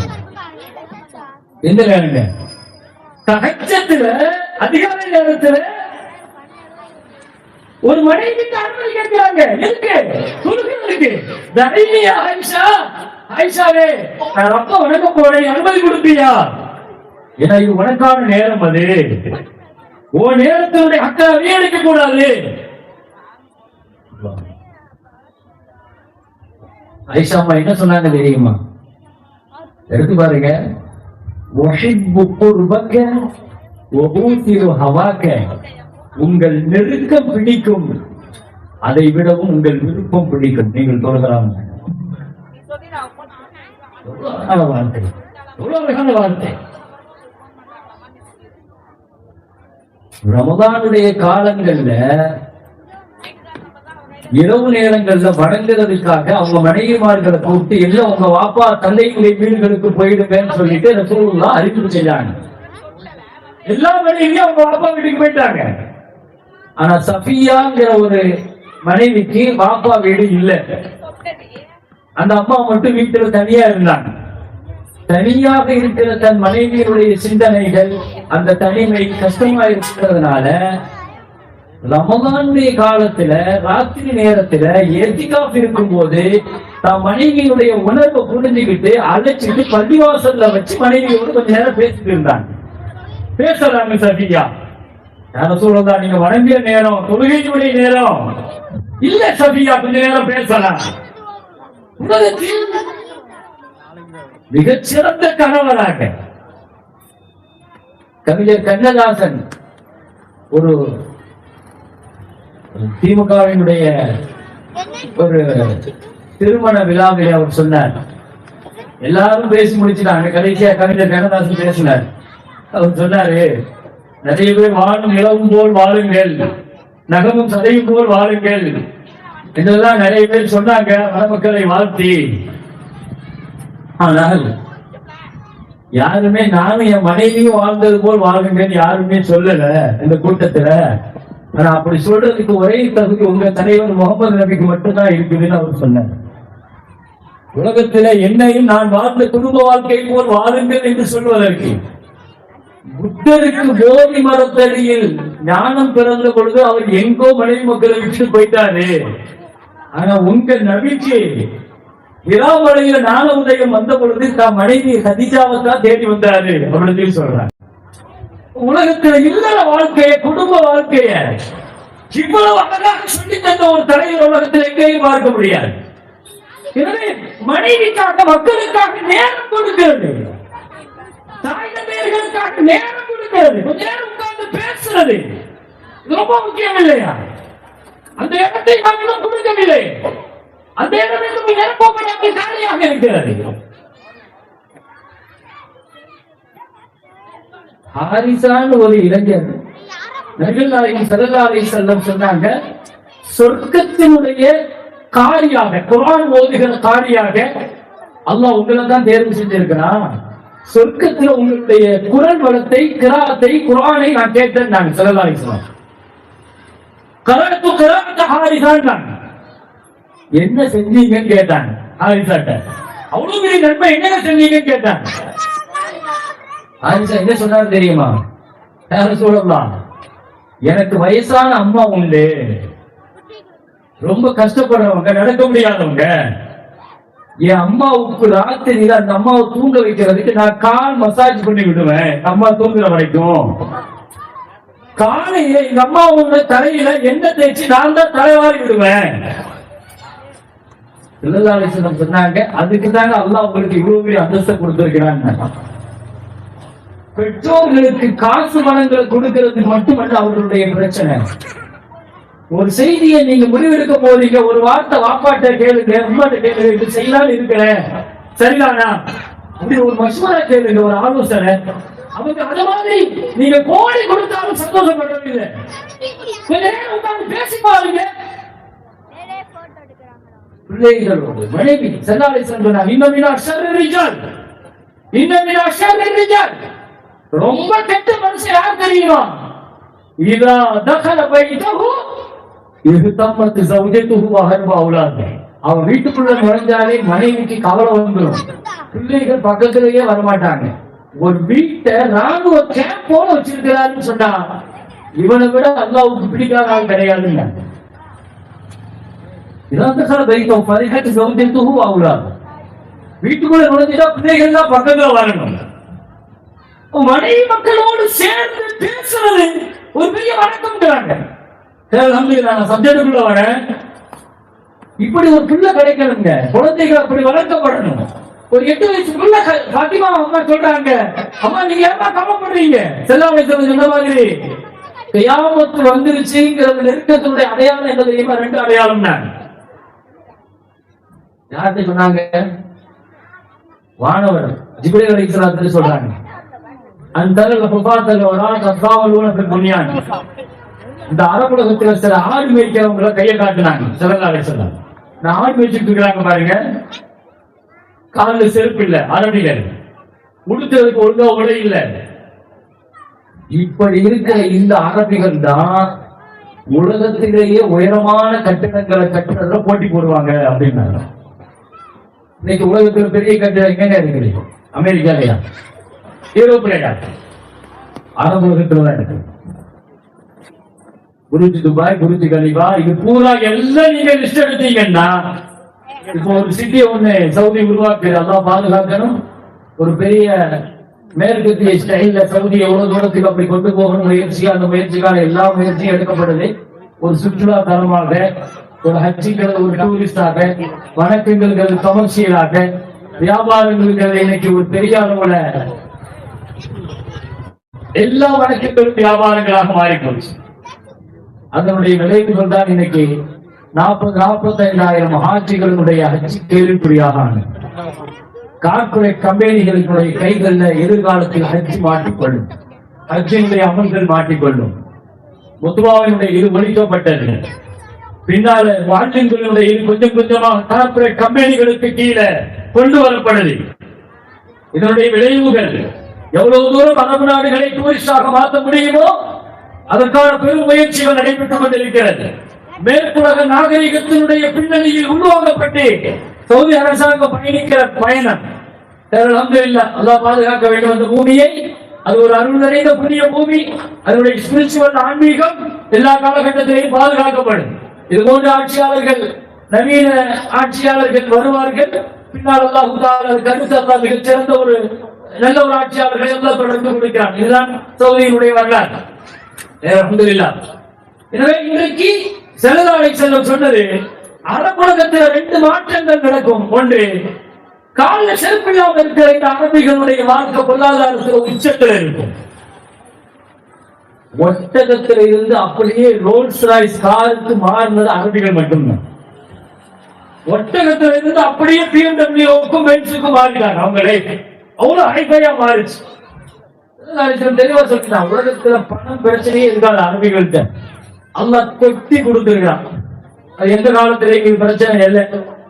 எந்த நேரங்க? தஹஜ்ஜுல அதிகாலை நேரத்துல ஒரு மனைவிக்கு அனுமதி கேட்கிறாங்க. எதுக்கு? தொழுகைக்கு. தஈனி யா ஆயிஷா, ஆயிஷாவே நான் ரப்ப வணக்க போறேன், அனுமதி கொடுப்பியா? ஏன்னா இது உனக்கான நேரம். அது உன் நேரத்தினுடைய ஹக்கை வீணடிக்க கூடாது. ஆயிஷா அம்மா என்ன சொன்னாங்க தெரியுமா? எடுத்து பாருங்க. உங்கள் நெருக்கம் பிடிக்கும், அதை விடவும் உங்கள் விருப்பம் பிடிக்கும். நீங்கள் சொல்கிறாங்க வார்த்தை. ரமதானுடைய காலங்கள்ல இரவு நேரங்கள்ல வணங்குறதுக்காக அவங்க மனைவிமார்களை கூப்பிட்டு எல்லாம் உங்க வாப்பா தந்தையுடைய வீடுகளுக்கு போயிடுவேன்னு சொல்லிட்டு ரசூலுல்லாஹ் அறிவிப்பு செஞ்சாங்க. எல்லா மனைவியும் அவங்க வாப்பா வீட்டுக்கு போயிட்டாங்க. ஆனா சஃபியாங்கிற ஒரு மனைவிக்கு வாப்பா வீடு இல்லை. அந்த அம்மா மட்டும் வீட்டுல தனியா இருந்தாங்க. தனியாக இருக்கிற தன் மனைவியினுடைய சிந்தனைகள், அந்த தனிமை கஷ்டமா இருக்கிறதுனால ரமதானுடைய காலத்துல ராத்திரி நேரத்துல எத்திகாஃப் இருக்கும் போது தான் மனைவியுடைய உணர்வை புரிஞ்சுக்கிட்டு அழைச்சிட்டு பள்ளிவாசல்ல வச்சு மனைவியோடு கொஞ்ச நேரம் பேசிட்டு இருந்தாங்க. பேசுறாங்க சஃபியா, யார சொல்றதா நீங்க வணங்கிய நேரம், தொழுகையுடைய நேரம் இல்ல சஃபியா, கொஞ்ச நேரம் பேசலாம். மிகச்சிறந்த கணவராக கவிஞர் கண்ணதாசன் ஒரு திமுகவினுடைய ஒரு திருமண விழாவில் அவர் சொன்னார். எல்லாரும் பேசி முடிச்சுட்டாங்க. கடைசியா கவிஞர் கண்ணதாசன் பேசினார். அவர் சொன்னாரு, நிறைய பேர் வாழும் நிலவும் போல் வாழுங்கள், நகமும் சதையும் போல் வாழுங்கள் இதெல்லாம் நிறைய பேர் சொன்னாங்க மணமக்களை வாழ்த்தி. ஆனால் யாருமே நானும் என் மனைவியும் வாழ்ந்தது போல் வாழுங்கன்னு யாருமே சொல்லல இந்த கூட்டத்துல. ஆனா அப்படி சொல்றதுக்கு ஒரே தகுதி உங்க தலைவர் முகமது நபிக்கு மட்டும்தான் இருக்குதுன்னு அவர் சொன்னார். உலகத்தில என்னையும் நான் வாழ்ந்த குடும்ப வாழ்க்கை போல் வாழுங்கள் என்று சொல்வதற்கு புத்தருக்கு போதி மரத்தடியில் ஞானம் பிறந்த பொழுது அவர் எங்கோ மனைவி மக்களை விட்டு போயிட்டாரு. ஆனா உங்க நபிக்கு இராமலையில ஞான உதயம் வந்த பொழுது தான் மனைவி ஹதீஜாவை தான் தேடி வந்தாரு அப்படின்னு சொல்றாங்க. உலகத்துல இல்லற வாழ்க்கைய, குடும்ப வாழ்க்கைய இவ்வளவு அழகாக சொல்லி தந்த ஒரு தலைவர் உலகத்தில் எங்கேயும் பார்க்க முடியாது. எனவே மனைவிக்காக, மக்களுக்காக நேரம் கொடுக்கிறது, தாய் தந்தையர்களுக்காக நேரம் கொடுக்கிறது, கொஞ்ச நேரம் உட்கார்ந்து பேசுறது, இது ரொம்ப முக்கியம் இல்லையா? அந்த இடத்தை நாம் இன்னும் கொடுக்கவில்லை. அந்த இடம் இன்னும் நிரப்பப்படாமல் காலியாக இருக்கிறது. ஹாரிசான்னு ஒரு இளைஞர் நபிகள் நாயகம் ஸல்லல்லாஹு அலைஹி வஸல்லம் சொன்னாங்க, சொர்க்கத்தினுடைய காரியாக, குர்ஆன் ஓதுகிற காரியாக அல்லாஹ் உங்களை தான் தேர்வு செஞ்சிருக்கிறான். சொர்க்கத்தில் உங்களுடைய குர்ஆன் வளத்தை, கிராத்தை, குர்ஆனை நான் கேட்டேன். நான் ஸல்லல்லாஹு அலைஹி வஸல்லம் கரத்து கிராத்த ஹாரிசான், என்ன செஞ்சீங்கன்னு கேட்டாங்க. ஹாரிசாட்ட அவ்வளவு பெரிய நன்மை என்ன செஞ்சீங்கன்னு கேட்டாங்க. ஹாரிசா என்ன சொன்னாரு தெரியுமா? யாரும் சொல்லலாம், எனக்கு வயசான அம்மா உண்டு, ரொம்ப கஷ்டப்படுறவங்க, நடக்க முடியாதவங்க. என் அம்மாவுக்கு ராத்திரியில அந்த அம்மாவை தூங்க வைக்கிறதுக்கு நான் கால் மசாஜ் பண்ணி விடுவேன், அம்மா தூங்குற வரைக்கும். காலையில எங்க அம்மாவோட தலையில எண்ணெய் தேய்ச்சி நான் தான் தலைவாரி விடுவேன். ஸல்லல்லாஹு அலைஹி வஸல்லம் சொன்னாங்க, அதுக்கு தாங்க அல்லாஹ் உங்களுக்கு இவ்வளவு பெரிய அந்தஸ்தை கொடுத்திருக்கிறாங்க. பெற்றோர்களுக்கு காசு பணங்களை கொடுக்கிறது மட்டுமல்ல அவர்களுடைய பிரச்சனை. ஒரு செய்தியை நீங்க முடிவெடுக்க போறீங்க, ஒரு வார்த்தை வாப்பாட்ட கேளுங்க, அம்மாட்ட கேளுங்க, இது செய்யலாம்னு இருக்கிறேன், சரிதானா அப்படி ஒரு மஷ்வரா கேளுங்க, ஒரு ஆலோசனை. அவங்க அது மாதிரி நீங்க கோடி கொடுத்தாலும் சந்தோஷப்படுறதில்லை. கொஞ்ச நேரம் உட்கார்ந்து பேசி பாருங்க. பிள்ளைகளோடு மனைவி ஸல்லல்லாஹு அலைஹி வஸல்லம் சொன்னாங்க, இன்னமினா ஷர்ரில் ரிஜால், இன்னமினா ஷர்ரில் ரிஜால், ரொம்ப கெட்ட மனுஷன் யார் தெரியுமா? இதா தகல பைதஹு இஹ்தமத் ஜௌஜத்துஹு வ ஹர்ப அவுலாது. அவன் வீட்டுக்குள்ள நுழைஞ்சாலே மனைவிக்கு கவலை வந்துடும், பிள்ளைகள் பக்கத்திலேயே வரமாட்டாங்க. ஒரு வீட்டை ராணுவ கேம்ப் போல வச்சிருக்கிறாருன்னு சொன்னா இவனை விட அல்லாஹ்வுக்கு பிடிக்காத ஆள் கிடையாதுங்க. இதா தகல பைதஹு ஃபரிஹத் ஜௌஜத்துஹு வ அவுலாது. வீட்டுக்குள்ள நுழைஞ்சா பிள்ளைகள் தான் பக்கத்துல வரணும். மனைவி மக்களோடு சேர்ந்து பேசுறது ஒரு பெரிய வணக்கம்ங்கிறாங்க. நான் சப்ஜெக்டுக்குள்ள வரேன். இப்படி ஒரு பிள்ளை கிடைக்கணுங்க, குழந்தைகள் அப்படி வளர்க்கப்படணும். ஒரு 8 வயசு பிள்ளை பாத்திமா அம்மா சொல்றாங்க, அம்மா நீங்க ஏமா கவலைப்படுறீங்க? ஸல்லல்லாஹு அலைஹி வஸல்லம் சொன்ன மாதிரி கியாமத் வந்துருச்சுங்கிறது நெருக்கத்தினுடைய அடையாளம் என்ன தெரியுமா? 2 அடையாளம் தான். யார்கிட்ட சொன்னாங்க? வானவர் ஜிப்ரீல் அலைஹிஸ்ஸலாத்து சொல்றாங்க, அந்த புகாத்தல் வரா தசாவலூன ஃபில் புன்யான். இந்த அரபுலகத்துல சில ஆடு மேய்க்கிறவங்கள கையை காட்டுனாங்க ஸல்லல்லாஹு அலைஹி வஸல்லம். நான் ஆடு மேய்ச்சிட்டு இருக்கிறாங்க பாருங்க, காலில் செருப்பு இல்ல, அரபிகள் உடுத்துறதுக்கு ஒழுங்கா உடை இல்ல. இப்படி இருக்கிற இந்த அரபிகள் தான் உலகத்திலேயே உயரமான கட்டிடங்களை கட்டுறதுல போட்டி போடுவாங்க அப்படின்னாங்க. இன்னைக்கு உலகத்துல பெரிய கட்டிடம் எங்க இருக்குது? அமெரிக்காலையா, யூரோப்லையா? அரபு உலகத்துல தான் இருக்கு. புர்ஜ் துபாய், புர்ஜ் கலிஃபா, இது பூரா எல்லாம் நீங்க லிஸ்ட் எடுத்தீங்கன்னா இப்போ ஒரு சிட்டி ஒண்ணு சவுதி உருவாக்குது, அதான் பாதுகாக்கணும். ஒரு பெரிய மேற்கத்திய ஸ்டைல்ல சவுதி எவ்வளவு தூரத்துக்கு அப்படி கொண்டு போகணும் முயற்சி, அந்த முயற்சிக்கான எல்லா முயற்சியும் எடுக்கப்படுது. ஒரு சுற்றுலா தலமாக, ஒரு ஹஜ்ஜிகள், ஒரு டூரிஸ்டாக, வணக்கங்களுக்கு கமர்ஷியலாக, வியாபாரங்களுக்கு இன்னைக்கு ஒரு பெரிய அளவுல எல்லா வணக்கங்களும் வியாபாரங்களாக மாறிப்போச்சு. அதனுடைய விளைவுகள் தான் இன்னைக்கு 40-45,000 ஹாஜிகளுடைய ஹஜ் கேள்விக்குறியாக கார்பரேட் கம்பெனிகளுடைய கைகளில் எதிர்காலத்தில் ஹஜ் மாட்டிக்கொள்ளும், ஹஜ்ஜினுடைய அமல்கள் மாட்டிக்கொள்ளும். முத்துவாவினுடைய இது ஒழிக்கப்பட்டது. பின்னால வாழ்க்கைகளுடைய இது கொஞ்சம் கொஞ்சமாக கார்பரேட் கம்பெனிகளுக்கு கீழே கொண்டு வரப்படுது. இதனுடைய விளைவுகள் எவ்வளவு தூரம் அரபு நாடுகளை டூரிஸ்டாக மாற்ற முடியுமோ அதற்கான பெரும் முயற்சிகள் நடைபெற்றுக் கொண்டிருக்கிறது. மேற்குலக நாகரிகத்தினுடைய பின்னணியில் உருவாக்கப்பட்டு சவுதி அரசாங்கம் பயணிக்கிற பயணம் அல்ஹம்துலில்லாஹ், அல்லாஹ் பாதுகாக்க வேண்டும். அந்த பூமியை, அது ஒரு அருள் நிறைந்த புதிய பூமி, அதனுடைய ஸ்பிரிச்சுவல் ஆன்மீகம் எல்லா காலகட்டத்திலையும் பாதுகாக்கப்படும். இது போன்ற ஆட்சியாளர்கள், நவீன ஆட்சியாளர்கள் வருவார்கள். பின்னால் அல்லாஹ் தஆலா கருத்து அல்லாஹ் மிகச் சிறந்த ஒரு நல்ல ஒரு ஆட்சியாளர்களை எல்லாம் தொடர்ந்து கொடுக்கிறான். இதுதான் சவுதியினுடைய வரலாறு. அல்ஹம்துலில்லாஹ். எனவே இன்றைக்கு ஸல்லல்லாஹு அலைஹி வஸல்லம் சொன்னது, அரபுலகத்தில் 2 மாற்றங்கள் நடக்கும். ஒன்று, காலில் செருப்பில்லாமல் இருக்கிற இந்த அரபிகளுடைய வாழ்க்கை பொருளாதாரத்தில் உச்சத்தில் இருக்கும். ஒட்டகத்துல இருந்து அப்படியே ரோல்ஸ் ராய்ஸ் காருக்கு மாறினது அரபிகள் மட்டும்தான். ஒட்டகத்துல இருந்து அப்படியே BMW-க்கும் பென்ஸுக்கும் மாறினாங்க. அவங்களே அவ்வளவு ஹைஃபையா மாறிச்சு. தெளிவா சொல்லிட்டான், உலகத்துல பணம் பிரச்சனையே இருக்காது அரபிகள்கிட்ட. அல்லாஹ் கொட்டி கொடுத்துருக்கான். அது எந்த காலத்துல எங்களுக்கு பிரச்சனை இல்லை.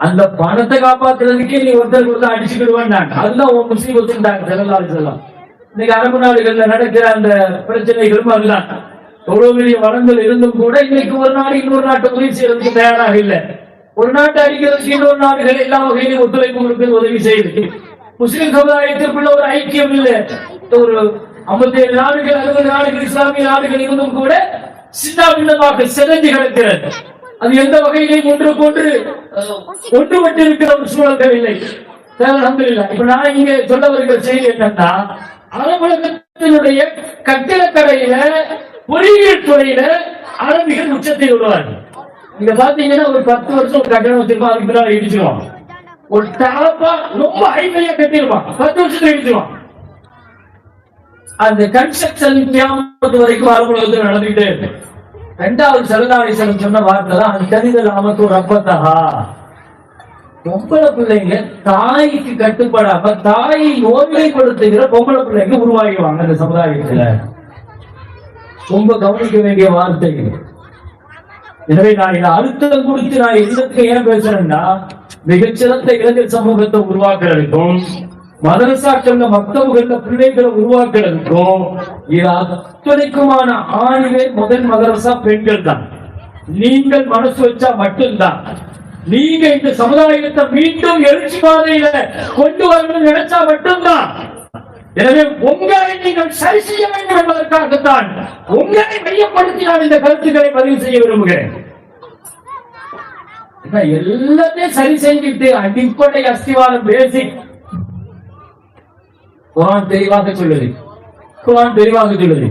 அந்த பணத்தை காப்பாத்துறதுக்கே நீ ஒருத்தருக்கு அடிச்சுக்கிடுவாங்க. அதுதான் உன் முஸ்லீம் வச்சுட்டாங்க செல்லலாம். இன்னைக்கு அரபு நாடுகள்ல நடக்கிற அந்த பிரச்சனைகளும் அதுதான். எவ்வளவு பெரிய வளங்கள் இருந்தும் கூட இன்னைக்கு ஒரு நாடு இன்னொரு நாட்டை உதவி செய்யறதுக்கு தயாராக இல்லை. ஒரு நாட்டை அடிக்கிறதுக்கு இன்னொரு நாடுகள் எல்லா வகையிலும் ஒத்துழைப்பு கொடுத்து உதவி செய்யுது. முஸ்லிம் சமுதாயத்திற்குள்ள ஒரு ஐக்கியம் இல்லை. ஒரு 57 நாடுகள் 60 நாடுகள் இஸ்லாமிய நாடுகள் இருந்தும் கூட சின்ன பின்னமாக சிதைஞ்சு கிடக்கிறது. அது எந்த வகையிலையும் ஒன்றுபட்டு இருக்கிற ஒரு சூழல்கள் இல்லை. இப்ப நான் இங்க சொல்ல வருகிற செய்தி என்னன்னா, அரபுலகத்தினுடைய கட்டிடக்கலையில பொறியியல் துறையில அரபிகள் உச்சத்தை விடுவார்கள். நீங்க பாத்தீங்கன்னா ஒரு 10 வருஷம் ஒரு கட்டணம் வச்சிருப்போம், அதுக்கு பின்னாடி இடிச்சிருவான். ஒரு டாப்பா ரொம்ப ஹைஃபையா கட்டிருப்பான், 10 வருஷத்துல இடிச்சிருவான். அந்த கன்ஸ்ட்ரக்ஷன் கியாமத் வரைக்கும் அரபுலகத்தில் நடந்துகிட்டே இருக்கு. 2வது ஸல்லல்லாஹு அலைஹி வஸல்லம் சொன்ன வார்த்தை தான் அந்த தனிதல் அமத்து ரப்பத்தஹா. பொம்பளை பிள்ளைங்க தாய்க்கு கட்டுப்படாம தாயை நோய்மைப்படுத்துகிற பொம்பளை பிள்ளைங்க உருவாகிடுவாங்க இந்த சமுதாயத்துல. ரொம்ப கவனிக்க வேண்டிய வார்த்தைகள். எனவே நான் இதை அழுத்தம் கொடுத்து நான் எதுக்கு ஏன் பேசுறேன்னா, மிகச்சிறந்த இளைஞர் சமூகத்தை உருவாக்குறதுக்கும் மதரசாக்கள்ல மக்தபுகள்ல பிள்ளைகளை உருவாக்குறதுக்கும் இது அத்தனைக்குமான ஆணிவே முதல் மதரசா பெண்கள் தான். நீங்கள் மனசு வச்சா மட்டும்தான். நீங்க இந்த சமுதாயத்தை மீண்டும் எழுச்சி பாதையில கொண்டு வரணும்னு நினைச்சா மட்டும்தான். எனவே உங்களை நீங்கள் சரி செய்ய வேண்டும் என்பதற்காகத்தான் உங்களை மையப்படுத்தி நான் இந்த கருத்துக்களை பதிவு செய்ய விரும்புகிறேன். எல்லாத்தையும் சரி செஞ்சுட்டு அடிப்படை அஸ்திவாரம் பேசிக் குர்ஆன் தெளிவாக சொல்லுது.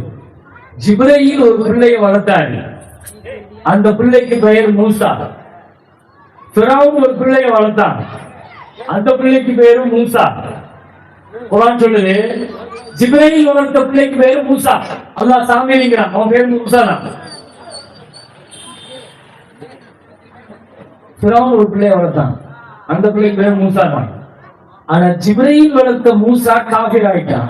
ஜிப்ரீல் ஒரு பிள்ளையை வளர்த்தாரு. அந்த பிள்ளைக்கு பெயர் மூசா. ஃபிரௌன் ஒரு பிள்ளையை வளர்த்தான். அந்த பிள்ளைக்கு பேரு மூசா. குர்ஆன் சொல்லுது ஜிப்ரீல் வளர்த்த பிள்ளைக்கு பேரு மூசா. அல்லாஹ் சாமிங்கிறான், அவன் பேரு மூசா தான். ஃபிரௌன் ஒரு பிள்ளையை வளர்த்தான். அந்த பிள்ளைக்கு பேரு மூசா தான். ஆனா ஜிப்ரீல் வளர்த்த மூசா காஃபிர் ஆயிட்டான்.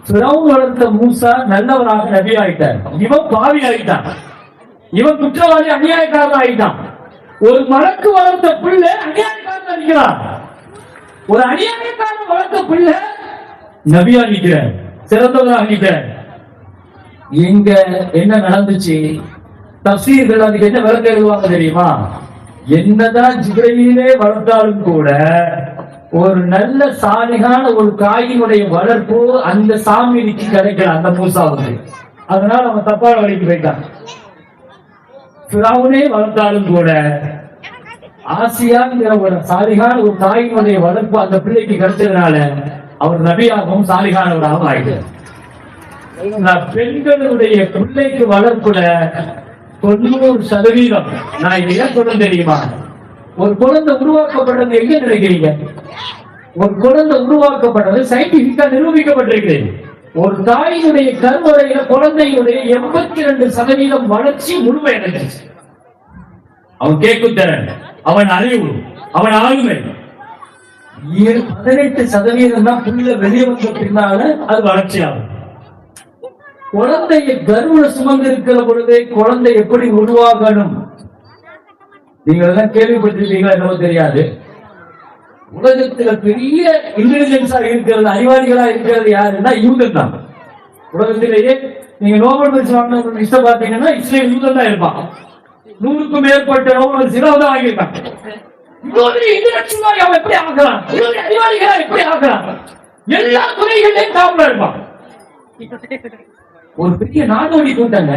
ஃபிரௌன் வளர்த்த மூசா நல்லவராக நபி ஆயிட்டார். இவன் பாவி ஆயிட்டான். இவன் குற்றவாளி அநியாயக்காரன் ஆயிட்டான். ஒரு மலக்கு வளர்த்த பிள்ளை அநியாயக்காரன் இருக்கிறான். ஒரு அநியாயக்காரன் வளர்த்த பிள்ளை நபியா நிற்கிறார், சிறந்தவராக நிற்கிறார். எங்க என்ன நடந்துச்சு? தஃசீர்கள் அதுக்கு என்ன விளக்கம் எழுதுவாங்க தெரியுமா? என்னதான் ஜிப்ரீலே வளர்த்தாலும் கூட ஒரு நல்ல சாலிகான ஒரு காயினுடைய வளர்ப்பு அந்த சாமிக்கு கிடைக்கல அந்த மூசாவுக்கு. அதனால அவன் தப்பான வழிக்கு போயிட்டான். ஃபிரௌனே வளர்த்தாலும் கூட ஆசியாங்கிற ஒரு சாலிகான ஒரு தாயினுடைய வளர்ப்பு அந்த பிள்ளைக்கு கிடைச்சதுனால அவர் நபியாகவும் சாலிகானவராகவும் ஆயிட்டார். பெண்களுடைய பிள்ளைக்கு வளர்ப்புல 90% நான் இதை ஏன் சொல்ல தெரியுமா? ஒரு குழந்தை உருவாக்கப்படுறது எங்க நினைக்கிறீங்க? ஒரு குழந்தை உருவாக்கப்படுறது சயின்டிபிக்கா நிரூபிக்கப்பட்டிருக்கு. ஒரு தாயினுடைய கருவறையில குழந்தையுடைய 82% வளர்ச்சி முழுமையடைஞ்சிச்சு. அவன் கேட்குத்திறன், அவன் அறிவு, அவன் ஆளுமை. 18% தான் புள்ள வெளியே வந்த பின்னால அது வளர்ச்சி ஆகும். குழந்தைய கருவுல சுமந்து இருக்கிற பொழுதே குழந்தை எப்படி உருவாகணும்? நீங்க எல்லாம் கேள்விப்பட்டிருக்கீங்களா என்னவோ தெரியாது. உலகத்துல பெரிய இன்டெலிஜென்ஸா இருக்கிறது, அறிவாளிகளா இருக்கிறது யாருன்னா இவங்க தான். உலகத்திலேயே நீங்க நோபல் பரிசு வாங்கின லிஸ்ட் பாத்தீங்கன்னா இஸ்ரேல் இவங்க தான் இருப்பான். 100க்கும் மேற்பட்ட நோபல் பரிசு தான் வாங்கியிருக்காங்க. எப்படி ஆகலாம்? அறிவாளிகளா எப்படி ஆகலாம்? எல்லா துறைகளையும் காவலா இருப்பான். ஒரு பெரிய நாடோடி கூட்டங்க.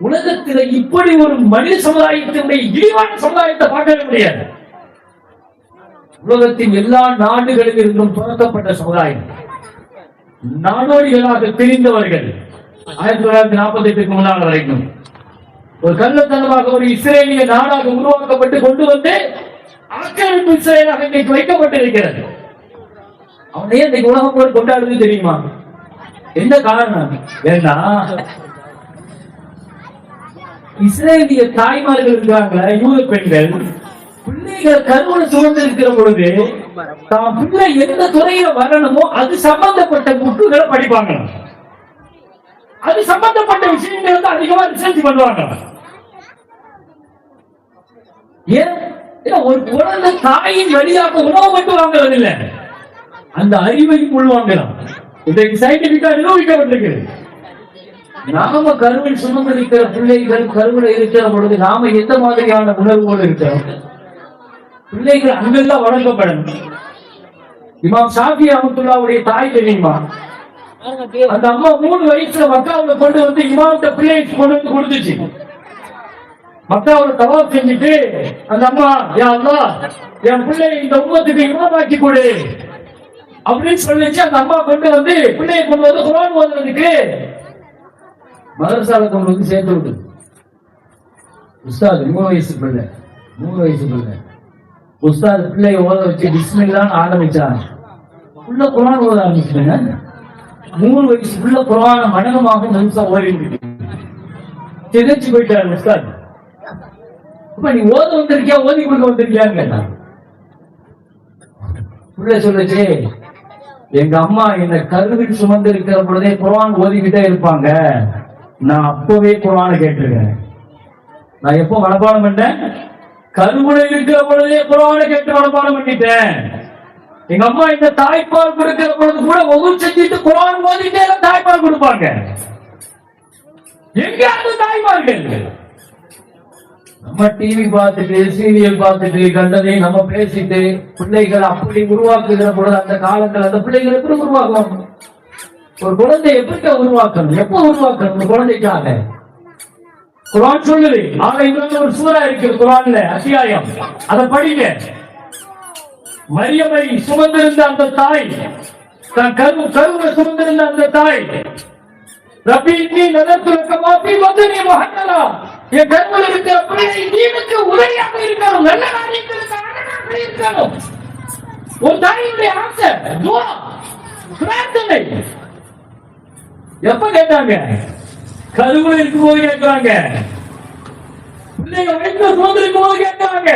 உலகத்தில் இப்படி ஒரு மனித சமுதாயத்தினுடைய இழிவான சமுதாயத்தை பார்க்க முடியாது. உலகத்தின் எல்லா நாடுகளில் இருந்தும் துரத்தப்பட்ட சமுதாயம், நாடோடிகளாக பிரிந்தவர்கள் 1948க்கு முன்னால் வரைக்கும் ஒரு கள்ளத்தனமாக ஒரு இஸ்ரேலிய நாடாக உருவாக்கப்பட்டு கொண்டு வந்து ஆக்கிரமிப்பு இஸ்ரேலாக இன்றைக்கு வைக்கப்பட்டிருக்கிறது. அவனையே இன்றைக்கு உலகம் போல் கொண்டாடுவது தெரியுமா? என்ன காரணம்? ஏன்னா இஸ்ரேலிய தாய்மார்கள் இருக்கிறாங்க, யூத பெண்கள், பிள்ளைகள் கருவுல சுமந்து இருக்கிற பொழுது தான் பிள்ளை எந்த துறையில வரணுமோ அது சம்பந்தப்பட்ட புக்குகளை படிப்பாங்க. அது சம்பந்தப்பட்ட விஷயங்கள் வந்து அதிகமா ரிசர்ச் பண்ணுவாங்க. ஏன் ஒரு குழந்தை தாயின் வழியாக உணவு மட்டும் வாங்குறது இல்லை, அந்த அறிவையும் உள்வாங்கலாம். இன்றைக்கு சயின்டிபிக்கா நிரூபிக்கப்பட்டிருக்கு. நாம கருவில் சுமந்திருக்கிற பிள்ளைகள் கருவில் இருக்கிற பொழுது நாம எந்த மாதிரியான உணர்வோடு இருக்கிறோம்? பிள்ளைகள் அங்கெல்லாம் வழங்கப்படணும். இமாம் ஷாஃபி ரஹ்மத்துல்லாஹுடைய தாய் தெரியுமா? அந்த அம்மா 3 வயசுல மக்காவுல கொண்டு வந்து இமாம்கிட்ட பிள்ளையை கொண்டு வந்து கொடுத்துச்சு. மக்காவுல தவாப் செஞ்சுட்டு அந்த அம்மா, யா அல்லாஹ் என் பிள்ளை இந்த உம்மத்துக்கு இமாமாக்கி கொடு அப்படின்னு சொல்லிச்சு. அந்த அம்மா கொண்டு வந்து பிள்ளையை கொண்டு வந்து குர்ஆன் ஓதுறதுக்கு மதரசால கொண்டு வந்து சேர்த்து விட்டு, உஸ்தாத் 3 வயசு பிள்ளை, 3 வயசு பிள்ளை, உஸ்தாத் பிள்ளையை ஓத வச்சு பிஸ்மில்லான்னு ஆரம்பிச்சாங்க. உள்ள குர்ஆன் ஓத ஆரம்பிச்சுங்க. 3 வயசு உள்ள குர்ஆன மனகமாக முழுசா ஓடிட்டு திகச்சு போயிட்டாரு உஸ்தாத். அப்ப நீ ஓத வந்திருக்கியா, ஓதி கொடுக்க வந்திருக்கியான்னு கேட்டான். பிள்ளை சொல்லுச்சு, எங்க அம்மா என்ன கருவில் சுமந்து இருக்கிற பொழுதே குர்ஆன் ஓதிக்கிட்டே இருப்பாங்க, நான் அப்பவே குர்ஆனை கேட்டிருக்கேன். நான் எப்போ மனப்பாடம் பண்ணேன்? கருவுல இருக்கிற பொழுதே குர்ஆனை கேட்டு மனப்பாடம் பண்ணிட்டேன். எங்க அம்மா இந்த தாய்ப்பால் கொடுக்கிற பொழுது கூட ஒவ்வொரு செஞ்சுட்டு குர்ஆன் ஓதிட்டே தாய்ப்பால் கொடுப்பாங்க. எங்க அந்த தாய்மார்கள்? நம்ம டிவி பார்த்துட்டு சீரியல் பார்த்துட்டு கண்டதை நம்ம பேசிட்டு பிள்ளைகள் அப்படி உருவாக்குகிற பொழுது அந்த காலங்கள் அந்த பிள்ளைகள் எப்படி உருவாக்குவாங்க? ஒரு குழந்தை எப்படி உருவாக்கணும், எப்ப உருவாக்கணும்? ஒரு குழந்தைக்காக குர்ஆன் சொல்லுது. ஒரு சூரா இருக்கு குர்ஆன்ல, அத்தியாயம், அதை படிங்க. மரியமை சுமந்திருந்த அந்த தாய், தன் கருவுல சுமந்திருந்த அந்த தாய், ரப்பி இன்னி நதர்து லக மா ஃபீ பத்னி முஹம்மதா, என் கருவுல இருக்கிற பிள்ளை நீனுக்கு உதவியாக இருக்கணும், நல்ல காரியங்களுக்கு ஆனதாக இருக்கணும். ஒரு தாயினுடைய ஆசை, துஆ, பிரார்த்தனை. எப்ப கேட்டாங்க? கருவுல இருக்கும் போது கேட்கிறாங்க. பிள்ளைங்க வயிற்றுல சுமந்திருக்கும் போது கேட்கிறாங்க.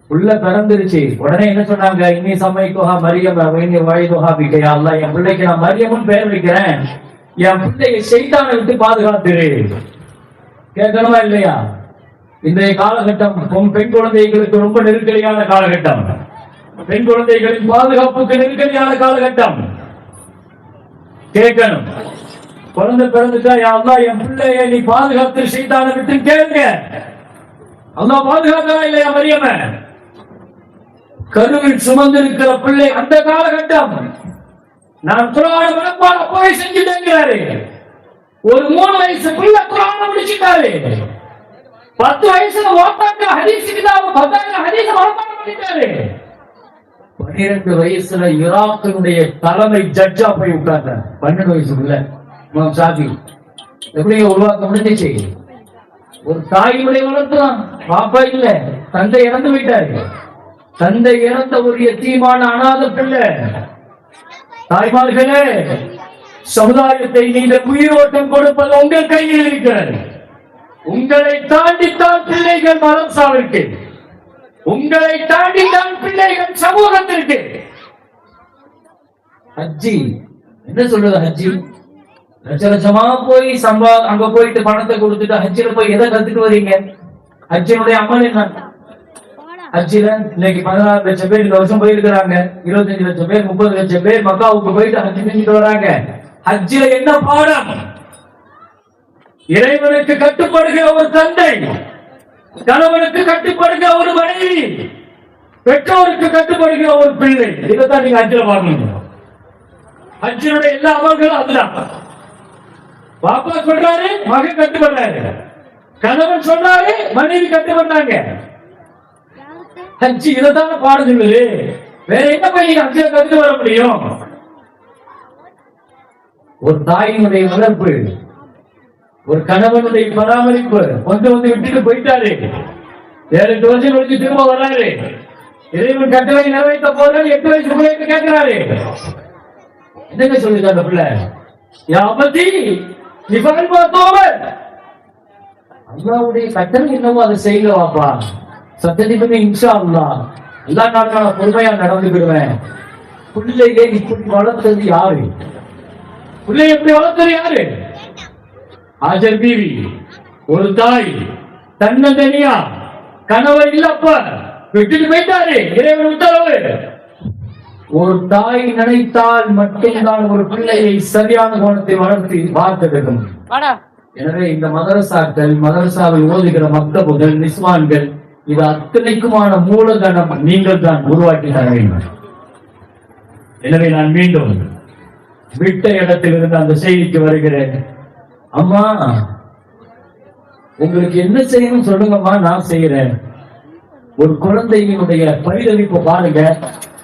உள்ள பிறந்துருச்சு, உடனே என்ன சொன்னாங்க? இன்னி சமைக்குஹா மரியம் இன்னி வயதுஹா பிக, யா அல்லாஹ் என் பிள்ளைக்கு நான் மரியம்னு பெயர் வைக்கிறேன், என் பிள்ளையை ஷைத்தானை விட்டு பாதுகாத்துரு. கேட்கணுமா இல்லையா? இன்றைய காலகட்டம் பெண் குழந்தைகளுக்கு ரொம்ப நெருக்கடியான காலகட்டம். பெண் குழந்தைகளின் பாதுகாப்புக்கு நெருக்கடியான காலகட்டம். கேட்கணும். குழந்தை பிறந்துட்டா, யா அல்லாஹ் என் பிள்ளையை நீ பாதுகாத்து ஷைத்தானை விட்டு கேளுங்க. அல்லாஹ் பாதுகாக்கிறா இல்லையா மரியம? கருவில் சுமந்திருக்கிற பிள்ளை அந்த காலகட்டம். நான் குர்ஆனை மனப்பாடம் அப்பவே செஞ்சுட்டேங்கிறாரு. ஒரு 3 வயசு பிள்ளை குர்ஆனை முடிச்சிட்டாரு. 10 வயசுல ஓட்டாங்க ஹதீஸ் கிதாப பதாயிர ஹதீஸ் மனப்பாடம் பண்ணிட்டாரு. 12 வயசுல ஈராக்கினுடைய தலைமை ஜட்ஜா போய் உட்கார்ந்தார். 12 வயசுக்குள்ள இமாம் ஷாஃபி எப்படி உருவாக்க முடிஞ்சிச்சு? ஒரு தாயுடைய வளர்த்துதான், பாப்பா இல்ல, தந்தை இறந்து விட்டாரு. தந்தை இறந்த ஒரு யத்தீமான அனாதை பிள்ளை. தாய்மார்களே, சமுதாயத்தை நீங்கள் உயிரோட்டம் கொடுப்பது உங்கள் கையில் இருக்கிறது. உங்களை தாண்டித்தான் பிள்ளைகள் மதரசாவிற்கு, உங்களை தாண்டித்தான் பிள்ளைகள் சமூகத்திற்கு. ஹஜ்ஜி என்ன சொல்றது? ஹஜ்ஜி லட்ச லட்சமா போய் அங்க போயிட்டு பணத்தை கொடுத்துட்டு ஹஜ்ஜில போய் எதை கத்துட்டு வரீங்க? ஹஜ்ஜினுடைய அமல் என்ன? ஹஜ்ஜில இன்னைக்கு 16 லட்சம் பேர் இந்த வருஷம் போயிருக்கிறாங்க, 25 லட்சம் பேர், 30 லட்சம் பேர் மக்காவுக்கு போயிட்டு ஹஜ் செஞ்சுட்டு வராங்க. ஹஜ்ஜில என்ன பாடம்? இறைவனுக்கு கட்டுப்படுகிற ஒரு தந்தை, கணவனுக்கு கட்டுப்படுகிற ஒரு மனைவி, பெற்றோருக்கு கட்டுப்படுகிற ஒரு பிள்ளை. இதைத்தான் நீங்க ஹஜ்ஜில பார்க்கணும். ஹஜ்ஜினுடைய எல்லா அமல்களும் அதுதான். பாப்பா சொல்றாரு, மகன் கட்டுப்படுறாரு, கணவன் சொல்றாரு, மனைவி கட்டுப்படுறாங்க. ஹஜ் இதைத்தான பாடம் சொல்லுது. வேற என்ன போய் நீங்க ஹஜ்ஜில கத்துட்டு வர முடியும்? ஒரு தாயினுடைய வளர்ப்பு, ஒரு கணவனுடைய பராமரிப்பு, கொண்டு வந்து விட்டுட்டு போயிட்டாரு. 7-8 வருஷம் கழிச்சு திரும்ப வர்றாரு. இறைவன் கட்டளை நிறைவேற்ற போறாரு. 8 வயசு பிள்ளைக்கு கேட்கிறாரு, என்னங்க சொல்லுது அந்த பிள்ளை? யா அபதி நிஃபல் மாத்தோவர், அல்லாவுடைய கட்டளை என்னவோ அதை செய்யல வாப்பா. சத்தியமே இன்ஷா அல்லாஹ் எல்லா நாளும் நான் பொறுமையா நடந்துக்கிடுவேன். பிள்ளையை இப்படி வளர்த்தது யாரு? பிள்ளை எப்படி வளர்த்தது யாரு? ஆஜர் பீவி ஒரு தாய் தன்னந்தனியா கணவர் இல்லப்ப விட்டுட்டு போயிட்டாரு. இறைவன் உத்தரவு. ஒரு தாய் நினைத்தால் மட்டும்தான் ஒரு பிள்ளையை சரியான கோணத்தை வளர்த்து பார்த்தெடுக்கும். எனவே இந்த மதரசாக்கள், மதரசாவில் ஓதுகிற மக்தபுகள், நிஸ்வான்கள், இது அத்தனைக்குமான மூலதனம் நீங்கள் தான் உருவாக்கி தர வேண்டும். எனவே நான் மீண்டும் விட்ட இடத்திலிருந்து அந்த செய்திக்கு வருகிறேன். அம்மா, உங்களுக்கு என்ன செய்யணும் சொல்லுங்கம்மா, நான் செய்யறேன். ஒரு குழந்தையினுடைய பரிதவிப்பு பாருங்க.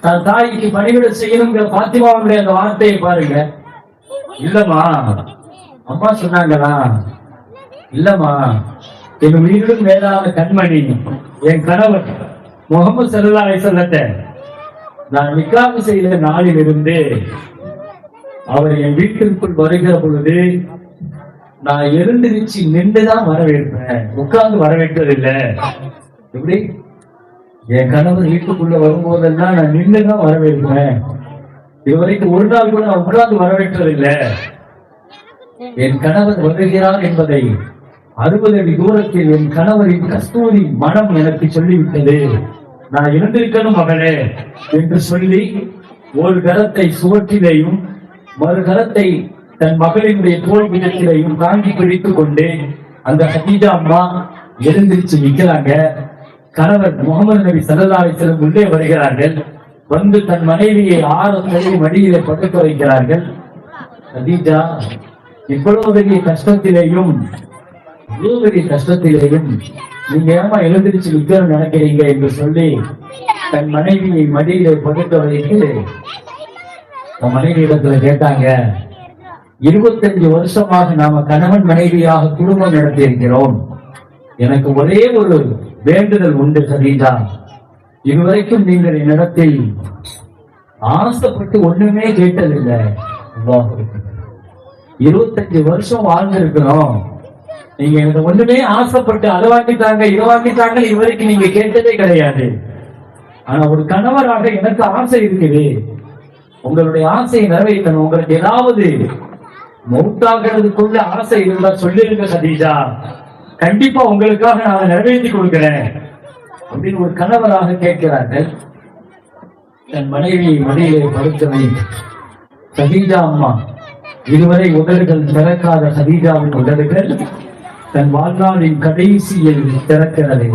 தன் தாய்க்கு பணிவிட செய்யணுங்கிற பாத்திமாவுடைய அந்த வார்த்தையை பாருங்க. இல்லம்மா, அம்மா சொன்னாங்களா? இல்லம்மா, என் உயிரிலும் மேலான கண்மணி என் கணவர் முகமது ஸல்லல்லாஹு அலைஹி வஸல்லம் நான் நிக்காஹ் செய்த நாளிலிருந்து அவர் என் வீட்டிற்குள் வருகிற பொழுது நான் எழுந்திருச்சு நின்றுதான் வரவேற்பேன், உட்கார்ந்து வரவேற்றதில்லை. எப்படி? என் கணவர் வீட்டுக்குள்ள வரும்போதெல்லாம் நான் நின்றுதான் வரவேற்பேன். இதுவரைக்கும் ஒரு நாள் கூட நான் உட்கார்ந்து வரவேற்றதில்லை. என் கணவர் வருகிறார் என்பதை 60 அடி தூரத்தில் என் கணவரின் கஸ்தூரி மனம் எனக்கு சொல்லிவிட்டது. நான் எழுந்திருக்கணும் மகளே என்று சொல்லி ஒரு கரத்தை சுவற்றிலேயும் மறு கரத்தை தன் மகளினுடைய தோல் விதத்திலையும் தாங்கி பிடித்துக் கொண்டு அந்த ஹதீஜா அம்மா எழுந்திருச்சு நிற்கிறாங்க. கணவர் முகமது நபி ஸல்லல்லாஹு அலைஹி வஸல்லம் உள்ளே வருகிறார்கள். வந்து தன் மனைவியை ஆரத்தி மடியிலே படுக்க வைக்கிறார்கள். ஹதீஜா, இவ்வளவு பெரிய கஷ்டத்திலேயும் நீங்க ஏமா எழுந்திருச்சு நிற்கணும் நினைக்கிறீங்க என்று சொல்லி தன் மனைவியை மடியிலே படுக்க வைத்து மனைவி இடத்துல கேட்டாங்க, 25 வருஷமாக நாம கணவன் மனைவியாக குடும்பம் நடத்தி இருக்கிறோம். எனக்கு ஒரே ஒரு வேண்டுதல் உண்டு ஹதீஜா, இதுவரைக்கும் நீங்கள் என்னிடத்தில் ஆசைப்பட்டு ஒண்ணுமே கேட்டதில்லை. 25 வருஷம் வாழ்ந்திருக்கிறோம். நீங்க எனக்கு ஒண்ணுமே ஆசைப்பட்டு அதை வாங்கிட்டாங்க இதை வாங்கிட்டாங்க இதுவரைக்கும் நீங்க கேட்டதே கிடையாது. ஆனா ஒரு கணவராக எனக்கு ஆசை இருக்குது. உங்களுடைய ஆசையை நிறைவேற்றணும். உங்களுக்கு ஏதாவது மௌத்தாகிறதுக்குள்ள ஆசை இருந்தா சொல்லிருங்க ஹதீஜா, கண்டிப்பா உங்களுக்காக நான் நிறைவேற்றி கொடுக்கிறேன் அப்படின்னு ஒரு கணவராக கேட்கிறார்கள். தன் மனைவியை மடியிலே படுத்தவை ஹதீஜா அம்மா, இதுவரை உதடுகள் திறக்காத ஹதீஜாவின் உதடுகள் தன் வாழ்நாளின் கடைசியில் திறக்கிறது.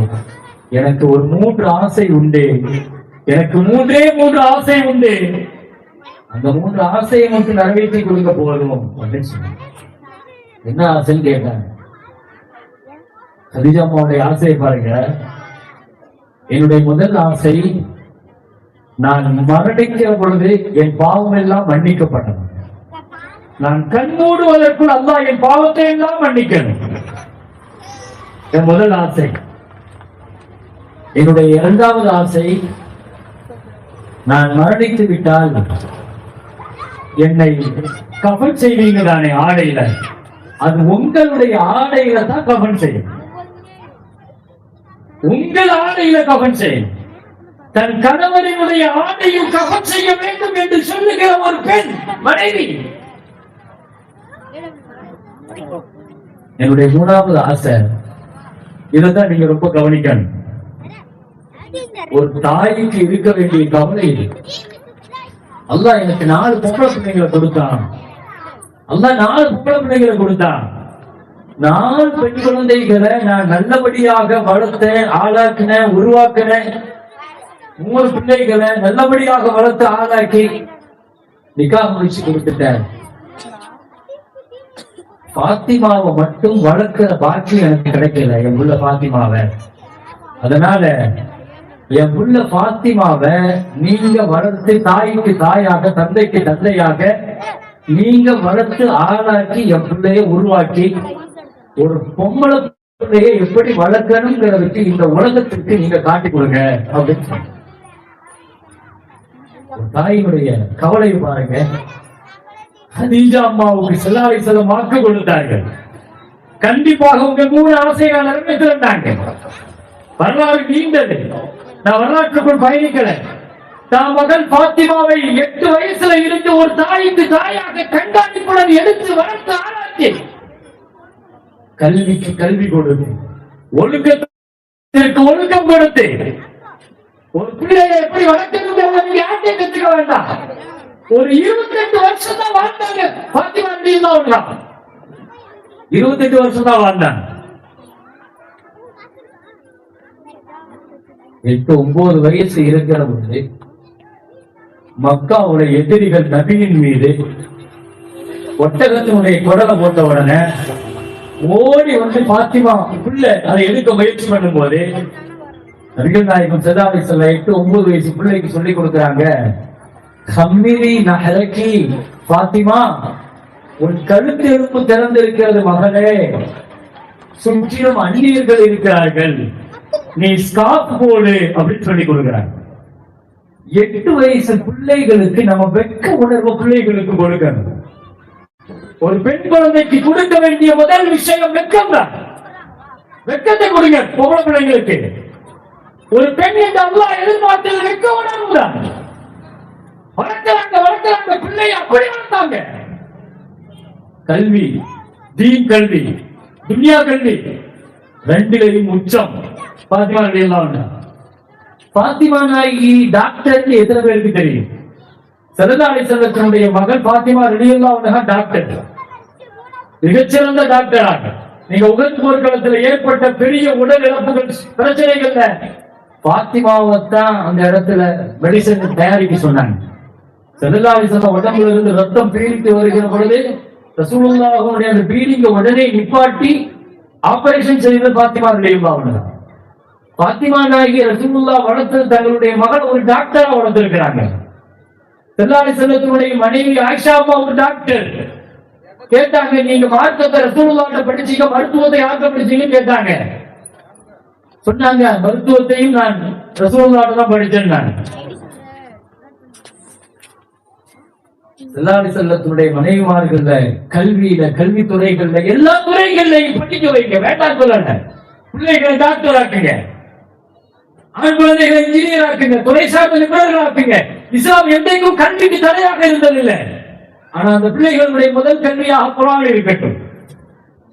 எனக்கு ஒரு 3 ஆசை உண்டு, எனக்கு 3 ஆசை உண்டு, அந்த 3 ஆசையை மட்டும் நிறைவேற்றி கொடுக்க போதும் அப்படின்னு சொன்னாங்க. என்ன ஆசைன்னு கேட்டாங்க. ஹதீஜா அம்மாவுடைய ஆசையை பாருங்க. என்னுடைய முதல் ஆசை, நான் மரணிக்கிற பொழுது என் பாவம் எல்லாம் மன்னிக்கப்பட்டது. நான் கண் மூடுவதற்குள் அல்லாஹ் என் பாவத்தை எல்லாம் மன்னிக்கணும். என் முதல் ஆசை. என்னுடைய 2வது ஆசை, நான் மரணித்து விட்டால் என்னை கஃன் செய்வீங்க தானே ஆடையில, அது உங்களுடைய ஆடையில தான் கஃன் செய்யும். உங்கள் ஆடையில கஃன் செய்யும். தன் கணவரினுடைய ஆடையில் கஃன் செய்ய வேண்டும் என்று சொல்லுகிற ஒரு பெண் மனைவி. என்னுடைய 3வது ஆசை, இதைத்தான் நீங்க ரொம்ப கவனிக்கணும். ஒரு தாய்க்கு இருக்க வேண்டிய கவலை இது. அல்லாஹ் எனக்கு 4 பொம்பளை பிள்ளைங்களை கொடுத்தான். அல்லாஹ் 4 பொம்பளை பிள்ளைகளை கொடுத்தான். 4 பெண் குழந்தைகளை நான் நல்லபடியாக வளர்த்தேன், ஆளாக்கினேன், உருவாக்கினேன். 3 பிள்ளைகளை நல்லபடியாக வளர்த்து ஆளாக்கி நிக்காஹ் முடிச்சு கொடுத்துட்டேன். பாத்திமாவை மட்டும் வளர்க்கிற பாக்கியம் எனக்கு கிடைக்கல, என் புள்ள பாத்திமாவை. அதனால என் புள்ள பாத்திமாவை நீங்க வளர்த்து தாய்க்கு தாயாக, தந்தைக்கு தந்தையாக நீங்க வளர்த்து ஆளாக்கி என் பிள்ளைய உருவாக்கி ஒரு பொம்பளை பிள்ளைய எப்படி வளர்க்கணுங்கிறதுக்கு இந்த உலகத்திற்கு நீங்க காட்டி கொடுங்க அப்படின்னு சொன்ன தாயினுடைய கவலை பாருங்க. ஹதீஜா அம்மாவுக்கு ஸல்லல்லாஹு அலைஹி வஸல்லம் வாக்கு கொடுத்தார்கள். கண்டிப்பாக உங்க 3 ஆசைகள் நிறைவேற்றிருந்தாங்க. வரலாறு நீண்டது, நான் வரலாற்றுக்குள் பயணிக்கல. தான் மகள் பாத்திமாவை 8 வயசுல இருந்து ஒரு தாய்க்கு தாயாக கண்காணிப்புடன் எடுத்து வளர்த்து ஆராய்ச்சி, கல்விக்கு கல்வி கொடுத்து, ஒழுக்கத்திற்கு ஒழுக்கம் கொடுத்து, ஒரு பிள்ளையை எப்படி வளர்க்கணும் யார்கிட்ட கத்துக்க வேண்டாம். ஒரு 28 வருஷம் தான் வாழ்ந்தாங்க பாத்திமா. 28 வருஷம் தான் வாழ்ந்தாங்க. 8-9 வயசு இருக்கிற போது மக்காவுடைய எதிரிகள் நபியின் மீது ஒட்டகத்தினுடைய குடலை போட்ட உடனே ஓடி வந்து பாத்திமா பிள்ளை அதை எடுக்க முயற்சி பண்ணும் போது நபிகள் நாயகம் ஸல்லல்லாஹு அலைஹி வஸல்லம் 8-9 வயசு பிள்ளைக்கு சொல்லி கொடுக்குறாங்க, கம்மிரி நஹரகி பாத்திமா, உன் கழுத்து எலும்பு திறந்திருக்கிறது மகளே, சுற்றிலும் அந்நியர்கள் இருக்கிறார்கள், நீ ஸ்கார்ஃப் போடு அப்படின்னு சொல்லி கொடுக்கிறாங்க. 8 வயசு பிள்ளைகளுக்கு நம்ம வெட்க உணர்வு பிள்ளைகளுக்கு கொடுக்கணும். ஒரு பெண் குழந்தைக்கு கொடுக்க வேண்டிய முதல் விஷயம் வெட்கம் தான். வெட்கத்தை கொடுங்க பொம்பளை பிள்ளைங்களுக்கு. ஒரு பெண் என்று அல்லாஹ் எதிர்பார்த்தது வெட்க உணர்வு தான். வளர்க்கிறாங்க பிள்ளைய அப்படி வளர்த்தாங்க. கல்வி, தீன் கல்வி, துன்யா கல்வி, ரெண்டிலையும் உச்சம். பாத்திமா ரலியல்லாஹு அன்ஹா, பாத்திமா நாயகி டாக்டர் எத்தனை பேருக்கு தெரியும்? ஸல்லல்லாஹு அலைஹி வஸல்லமுடைய மகள் பாத்திமா ரலியல்லாஹு அன்ஹா டாக்டர், மிகச்சிறந்த டாக்டராக. நீங்க உகது போர்க்களத்தில் ஏற்பட்ட பெரிய உடல் இழப்புகள் பிரச்சனைகள்ல பாத்திமாவைத்தான் அந்த இடத்துல மெடிசன் தயாரிக்க சொன்னாங்க. ஸல்லல்லாஹு அலைஹி வஸல்லம் உடம்புல இருந்து ரத்தம் பீரிட்டு வருகிற பொழுது ரசூலுல்லாஹ்வுடைய அந்த பீடிங்க உடனே நிப்பாட்டி ஆபரேஷன் செய்தது பாத்திமா ரலியல்லாஹு அன்ஹா. பாத்திமா நாயகி ரசூலுல்லாஹ் வளர்த்து தங்களுடைய மகள் ஒரு டாக்டரா வளர்த்திருக்கிறாங்க. ஸல்லல்லாஹு அலைஹி வஸல்லமுடைய மனைவி ஆயிஷா அம்மா ஒரு டாக்டர். கேட்டாங்க, நீங்க மார்க்கத்தை ரசூலுல்லாஹ்ட்ட படிச்சீங்க, மருத்துவத்தை யார்கிட்ட படிச்சீங்கன்னு கேட்டாங்க. சொன்னாங்க, மருத்துவத்தையும் நான் ரசூலுல்லாஹ்ட்ட தான் படிச்சேன். நான் ஸல்லல்லாஹு அலைஹி வஸல்லமுடைய மனைவிமார்கள்ல கல்வியில, கல்வித்துறைகள்ல, எல்லா துறைகள்லையும் படிக்க வைக்க வேண்டாம் சொல்லல. பிள்ளைகளை டாக்டர் ஆக்குங்க, ஆண் குழந்தைகளை இன்ஜினியர் ஆக்குங்க, துறை சார்ந்த நிபுணர்கள் ஆக்குங்க. இஸ்லாம் என்றைக்கும் கல்விக்கு தடையாக இருந்ததில்லை. ஆனா அந்த பிள்ளைகளுடைய முதல் கல்வியாக குர்ஆன் இருக்கட்டும்,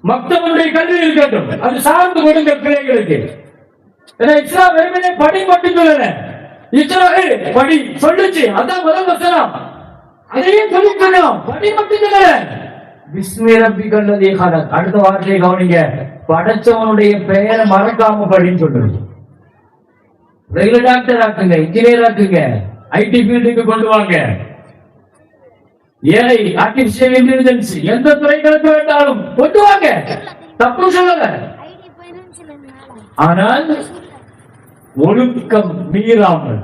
மக்தபுடைய கல்வி இருக்கட்டும், அது சார்ந்து கொடுங்க பிள்ளைகளுக்கு. இஸ்லாம் வெறுமனே படி மட்டும் சொல்லல, இஸ்ராயேல் படி சொல்லுச்சு, அதான் முதல் வசனம். அதையும் சொல்லிக்கணும், படி மட்டும் சொல்லல. பிஸ்மி ரப்பிக்கல் லதீ ஹலக், அடுத்த வார்த்தையை கவனிங்க, படைச்சவனுடைய பெயரை மறக்காம படின்னு சொல்றது. ரெகுலர் டாக்டர் ஆக்குங்க, இன்ஜினியர் ஆக்குங்க, ஐடி ஃபீல்டுக்கு கொண்டு வாங்க, ஏஐ, ஆர்டிபிஷியல் இன்டெலிஜென்ஸ், எந்த துறைகளுக்கு வேண்டாலும் கொண்டு வாங்க, தப்பு சொல்லல. ஆனால் ஒழுக்கம் மீறாமல்,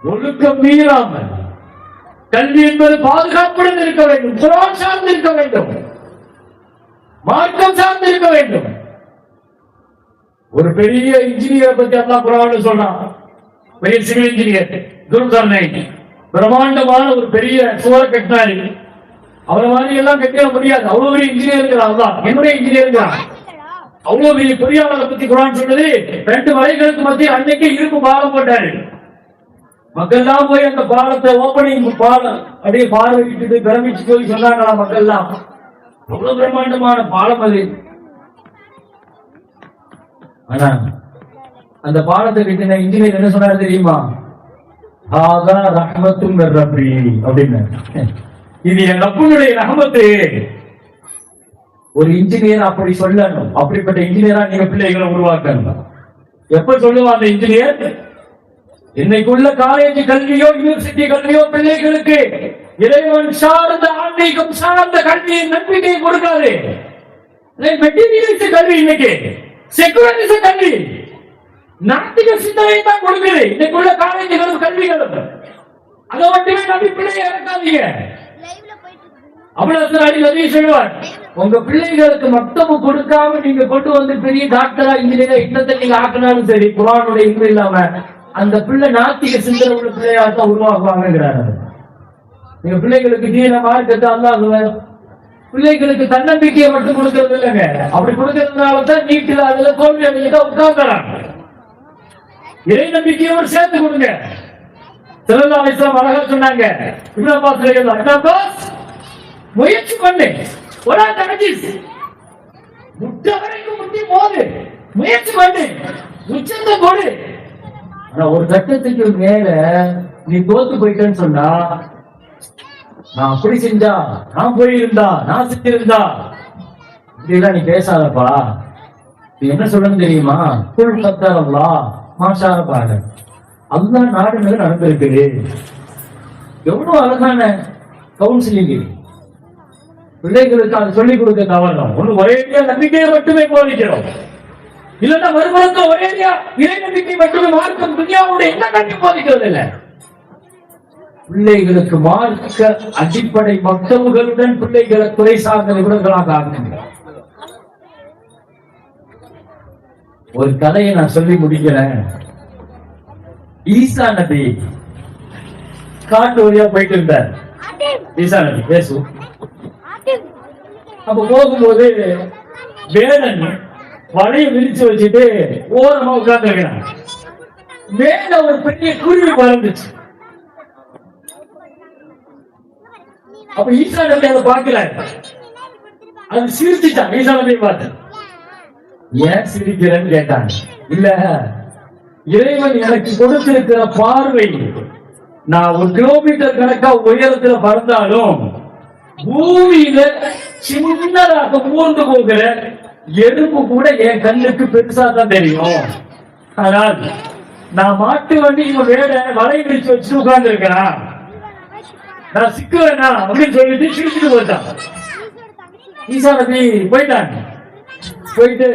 ஒழுக்கம் மீறாமல், கல்வி என்பது பாதுகாப்புடன் இருக்க வேண்டும், குர்ஆன் சார்ந்து இருக்க வேண்டும், மார்க்கம் சார்ந்து இருக்க வேண்டும். ஒரு பெரிய இன்ஜினியரை பத்தி அல்லாஹ் குர்ஆன்ல சொல்றான், பெரிய சிவில் இன்ஜினியர் துல்கர்னைன், பிரம்மாண்டமான ஒரு பெரிய சுவர கட்டினாரு. அவரை மாதிரி எல்லாம் கட்டிட முடியாது, அவ்வளவு பெரிய இன்ஜினியர். அல்லாஹ் என்னுடைய இன்ஜினியர், அவ்வளவு பெரிய பொறியாளரை பத்தி குர்ஆன் சொல்றது. 2 மலைகளுக்கு மத்தியில் அன்னைக்கு இரும்பு பாலம் போட்டாரு. மக்கள் எல்லாம் போய் அந்த பாலத்தை ஓபனிங் பாலம் அப்படியே பார்வையிட்டு பிரமிச்சு போய் சொன்னாங்களா மக்கள் எல்லாம், அவ்வளவு பிரம்மாண்டமான பாலம் அது. ஆனா அந்த பாலத்தை கிட்ட இன்ஜினியர் என்ன சொன்னாரு தெரியுமா? ஹாதா ரஹ்மத்தும் மிர் ரப்பி அப்படின்னு, இது என் ரப்புடைய ரஹ்மத்து. ஒரு இன்ஜினியர் அப்படி சொல்லணும். அப்படிப்பட்ட இன்ஜினியரா நீங்க பிள்ளைகளை உருவாக்கணும். எப்ப சொல்லுவா அந்த இன்ஜினியர்? இன்னைக்குள்ள காலேஜ் கல்வியோ யூனிவர்சிட்டி கல்வியோ பிள்ளைகளுக்கு இறைவன் சார்ந்த, ஆன்மீகம் சார்ந்த கல்வியை நம்பிக்கை கொடுக்காது. மெட்டீரியலிஸ்ட் கல்வி, இன்னைக்கு செகுலரிச கல்வி, நாத்திக சிந்தனை தான் கொடுக்குது இன்னைக்குள்ள காலேஜ்களும் கல்விகளும். அதை மட்டுமே நம்பி பிள்ளையை இறக்காதீங்க. அவ்வளவு சொல்லுவார், உங்க பிள்ளைகளுக்கு மொத்தமும் கொடுக்காம நீங்க கொண்டு வந்து பெரிய டாக்டரா இன்ஜினியரா இன்னத்தை நீங்க ஆக்கினாலும் சரி, குர்ஆனுடைய இது இல்லாம அந்த பிள்ளை நாத்திக சிந்தனை உள்ள பிள்ளையா தான் உருவாக்குவாங்கிறாரு. நீங்க பிள்ளைகளுக்கு தீன மார்க்கத்தை அல்லாஹ் பிள்ளைகளுக்கு தன்னம்பிக்கையை மட்டும் கொடுக்கறது இல்லைங்க. அப்படி கொடுக்கறதுனால தான் நீட்டில் அதுல தோல்வி அடைஞ்சிட்டா உட்கார்ந்துறாங்க. இறை நம்பிக்கையோடு சேர்த்து கொடுங்க. ஸல்லல்லாஹு அலைஹி வஸல்லம் அழகா சொன்னாங்க, இப்னு அப்பாஸ் ரலியல்லாஹு அன்ஹு, முயற்சி பண்ணு, ஒரா தனஜிஸ், முட்ட வரைக்கும் முட்டி போடு, முயற்சி பண்ணு, உச்சத்தை போடு. ஆனா ஒரு கட்டத்துக்கு மேல நீ தோத்து போயிட்டேன்னு சொன்னா, நான் அப்படி செஞ்சா, நான் போயிருந்தா, நான் செஞ்சிருந்தா, இப்படிலாம் நீ பேசாதப்பா. நீ என்ன சொல்லணும் தெரியுமா? குல் கத்தர் அல்லாஹ் மாஷா பாரு, அல்லாஹ் நாடுகள் நடந்திருக்குது. எவ்வளவு அழகான கவுன்சிலிங். பிள்ளைகளுக்கு அது சொல்லிக் கொடுக்க தவறணும். ஒண்ணு ஒரேடியா நம்பிக்கையை மட்டுமே போதிக்கிறோம், இல்லன்னா மறுபுறத்தை ஒரேடியா இறை நம்பிக்கை மட்டுமே மார்க்கம் துன்யாவுடைய என்ன நம்பி போதிக்கிறது இல்லை. பிள்ளைகளுக்கு மார்க்க அடிப்படை மக்தபுகளுடன் பிள்ளைகளை துறை சார்ந்த நிபுணர்களாக ஆகுங்க. ஒரு கதையை நான் சொல்லி முடிக்கிறேன். ஈசா நபி காட்டு வழியா போயிட்டு இருந்தார். ஈசா நபி பேசும். அப்ப போகும்போது வேடன் வலையை விரிச்சு வச்சுட்டு ஓரமா உட்கார்ந்து இருக்கிறான். மேல ஒரு பெரிய குருவி பறந்துச்சு. அப்ப ஈசா நபி அதை பார்க்கிறார். அது சிரிச்சுட்டான். ஈசா நபி பார்த்து, ஏன் சிரிக்கிறேன்னு கேட்டாங்க. இல்ல, இறைவன் எனக்கு கொடுத்திருக்கிற பார்வை, நான் 1 கிலோமீட்டர் கணக்கா உயரத்துல பறந்தாலும் பூமியில சின்னதாக ஊர்ந்து போகிற எறும்பு கூட என் கண்ணுக்கு பெருசா தான் தெரியும். ஆனால் நான் மாட்டு வண்டி வேட வலை விரிச்சு வச்சு உட்கார்ந்து இருக்கிறேன், நான் சிக்குவேனா அப்படின்னு சொல்லிட்டு சிரிச்சுட்டு போயிட்டான். ஈசா நபி போயிட்டாங்க. போயிட்டு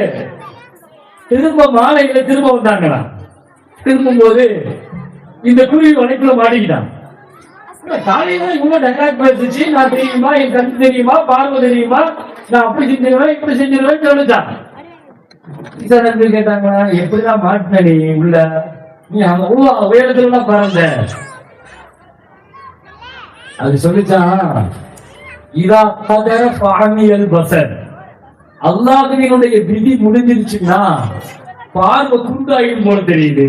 திரும்ப மாலையில திரும்ப வந்தாங்களா. திரும்பும் போது இந்த குருவி வலைக்குள்ள மாட்டிக்கிட்டான். காலையில இவங்க டைலாக் பேசிச்சு, நான் தெரியுமா, என் கண் தெரியுமா, பார்வை தெரியுமா, நான் அப்படி செஞ்சிருவேன் இப்படி செஞ்சிருவேன் சொல்லிட்டான். ஈசா நபி கேட்டாங்களா, எப்படிதான் மாட்டின நீ உள்ள, நீ அங்க உயரத்துல எல்லாம் பறந்த. அது சொல்லிச்சான், இதா கதர ஃபாமியல் பஸர், அல்லாஹ்வினுடைய விதி முடிஞ்சிருச்சுன்னா பார்வை குண்டாயிடும் போல தெரியுது.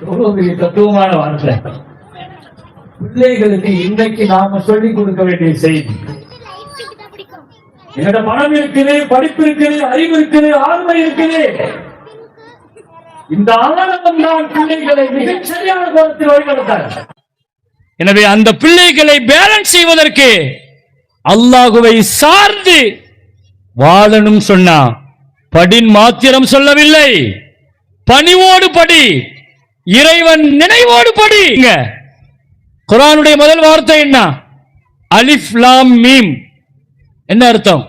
எவ்வளவு தத்துவமான வார்த்தை. பிள்ளைகளுக்கு இன்னைக்கு நாம சொல்லிக் கொடுக்க வேண்டிய செய்தி, என்னோட பணம் இருக்குது, படிப்பு இருக்குது, அறிவு இருக்குது, ஆண்மை இருக்குது. இந்த ஆனந்தம் தான் பிள்ளைகளை மிகச் சரியான கோணத்தில் வழிநடத்தார். எனவே அந்த பிள்ளைகளை பேலன்ஸ் செய்வதற்கு அல்லாஹுவை சார்ந்து வாழணும் சொன்னா படின் மாத்திரம் சொல்லவில்லை, பணிவோடு படி, இறைவன் நினைவோடு படி. குர்ஆனுடைய முதல் வார்த்தை என்ன? அலிஃப் லாம் மீம். என்ன அர்த்தம்?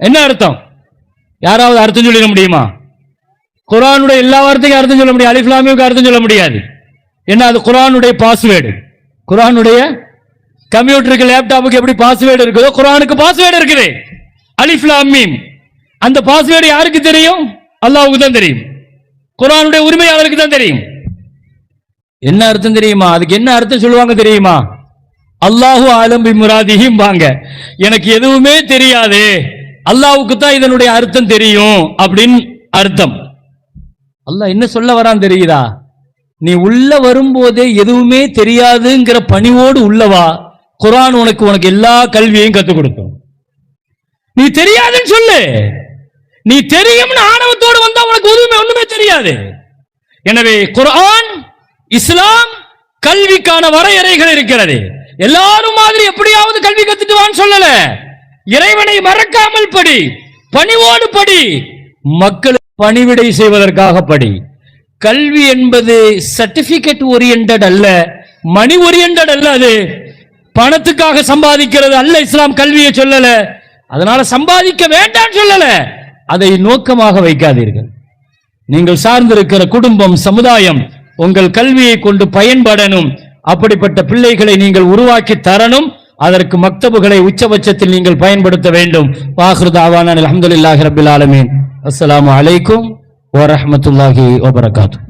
என்ன அர்த்தம்? யாராவது அர்த்தம் சொல்லிட முடியுமா? குர்ஆனுடைய எல்லா வார்த்தைக்கும் அர்த்தம் சொல்ல முடியாது, அலிஃப் லாம் மீம்க்கு அர்த்தம் சொல்ல முடியாது. என்ன? அது குர்ஆனுடைய பாஸ்வேர்டு. குர்ஆனுடைய கம்ப்யூட்டருக்கு, லேப்டாப்புக்கு எப்படி பாஸ்வேர்டு இருக்குதோ குர்ஆனுக்கு பாஸ்வேர்டு இருக்குது, அலிஃப் லாம் மீம். அந்த பாஸ்வேர்டு யாருக்கு தெரியும்? அல்லாஹ்வுக்கு தான் தெரியும், குர்ஆனுடைய உரிமையாளருக்கு தான் தெரியும். என்ன அர்த்தம் தெரியுமா? அதுக்கு என்ன அர்த்தம் சொல்லுவாங்க தெரியுமா? அல்லாஹு ஆலம் பி முராதிஹிம் வாங்க. எனக்கு எதுவுமே தெரியாது, அல்லாஹ்வுக்கு தான் இதனுடைய அர்த்தம் தெரியும் அப்படின்னு அர்த்தம். அல்லாஹ் என்ன சொல்ல வரான் தெரியுதா? நீ உள்ள வரும்போதே எதுவுமே தெரியாதுங்கிற பணிவோடு உள்ளவா, குர்ஆன் உனக்கு எல்லா கல்வியையும் கற்றுக் கொடுக்கும். நீ தெரியாதுன்னு சொல்லு, நீ தெரியும்னு ஆணவத்தோடு வந்தா உனக்கு ஒண்ணுமே தெரியாது. எனவே குர்ஆன், இஸ்லாம் கல்விக்கான வரையறைகள் இருக்கிறது. எல்லாரும் மாதிரி எப்படியாவது கல்வி கத்துட்டு வான்னு சொல்லல, இறைவனை மறக்காமல் படி, பணிவோடு படி, மக்களுக்கு பணிவிடை செய்வதற்காக படி. கல்வி என்பது சர்டிபிகேட் ஓரியன்டட் அல்ல, மணி ஓரியன்டட் அல்ல, அது பணத்துக்காக சம்பாதிக்கிறது அல்ல. இஸ்லாம் கல்வியை சொல்லல, அதனால சம்பாதிக்க வேண்டாம் சொல்லல, அதை நோக்கமாக வைக்காதீர்கள். நீங்கள் சார்ந்திருக்கிற குடும்பம், சமுதாயம் உங்கள் கல்வியை கொண்டு பயன்படணும். அப்படிப்பட்ட பிள்ளைகளை நீங்கள் உருவாக்கி தரணும். அதற்கு மக்தபுகளை உச்சபட்சத்தில் நீங்கள் பயன்படுத்த வேண்டும். வாஹிரு தாவானா அல்ஹம்துலில்லாஹி ரப்பில் ஆலமீன். அஸ்ஸலாமு அலைக்கும் வரஹ்மத்துல்லாஹி வபரகாத்துஹு.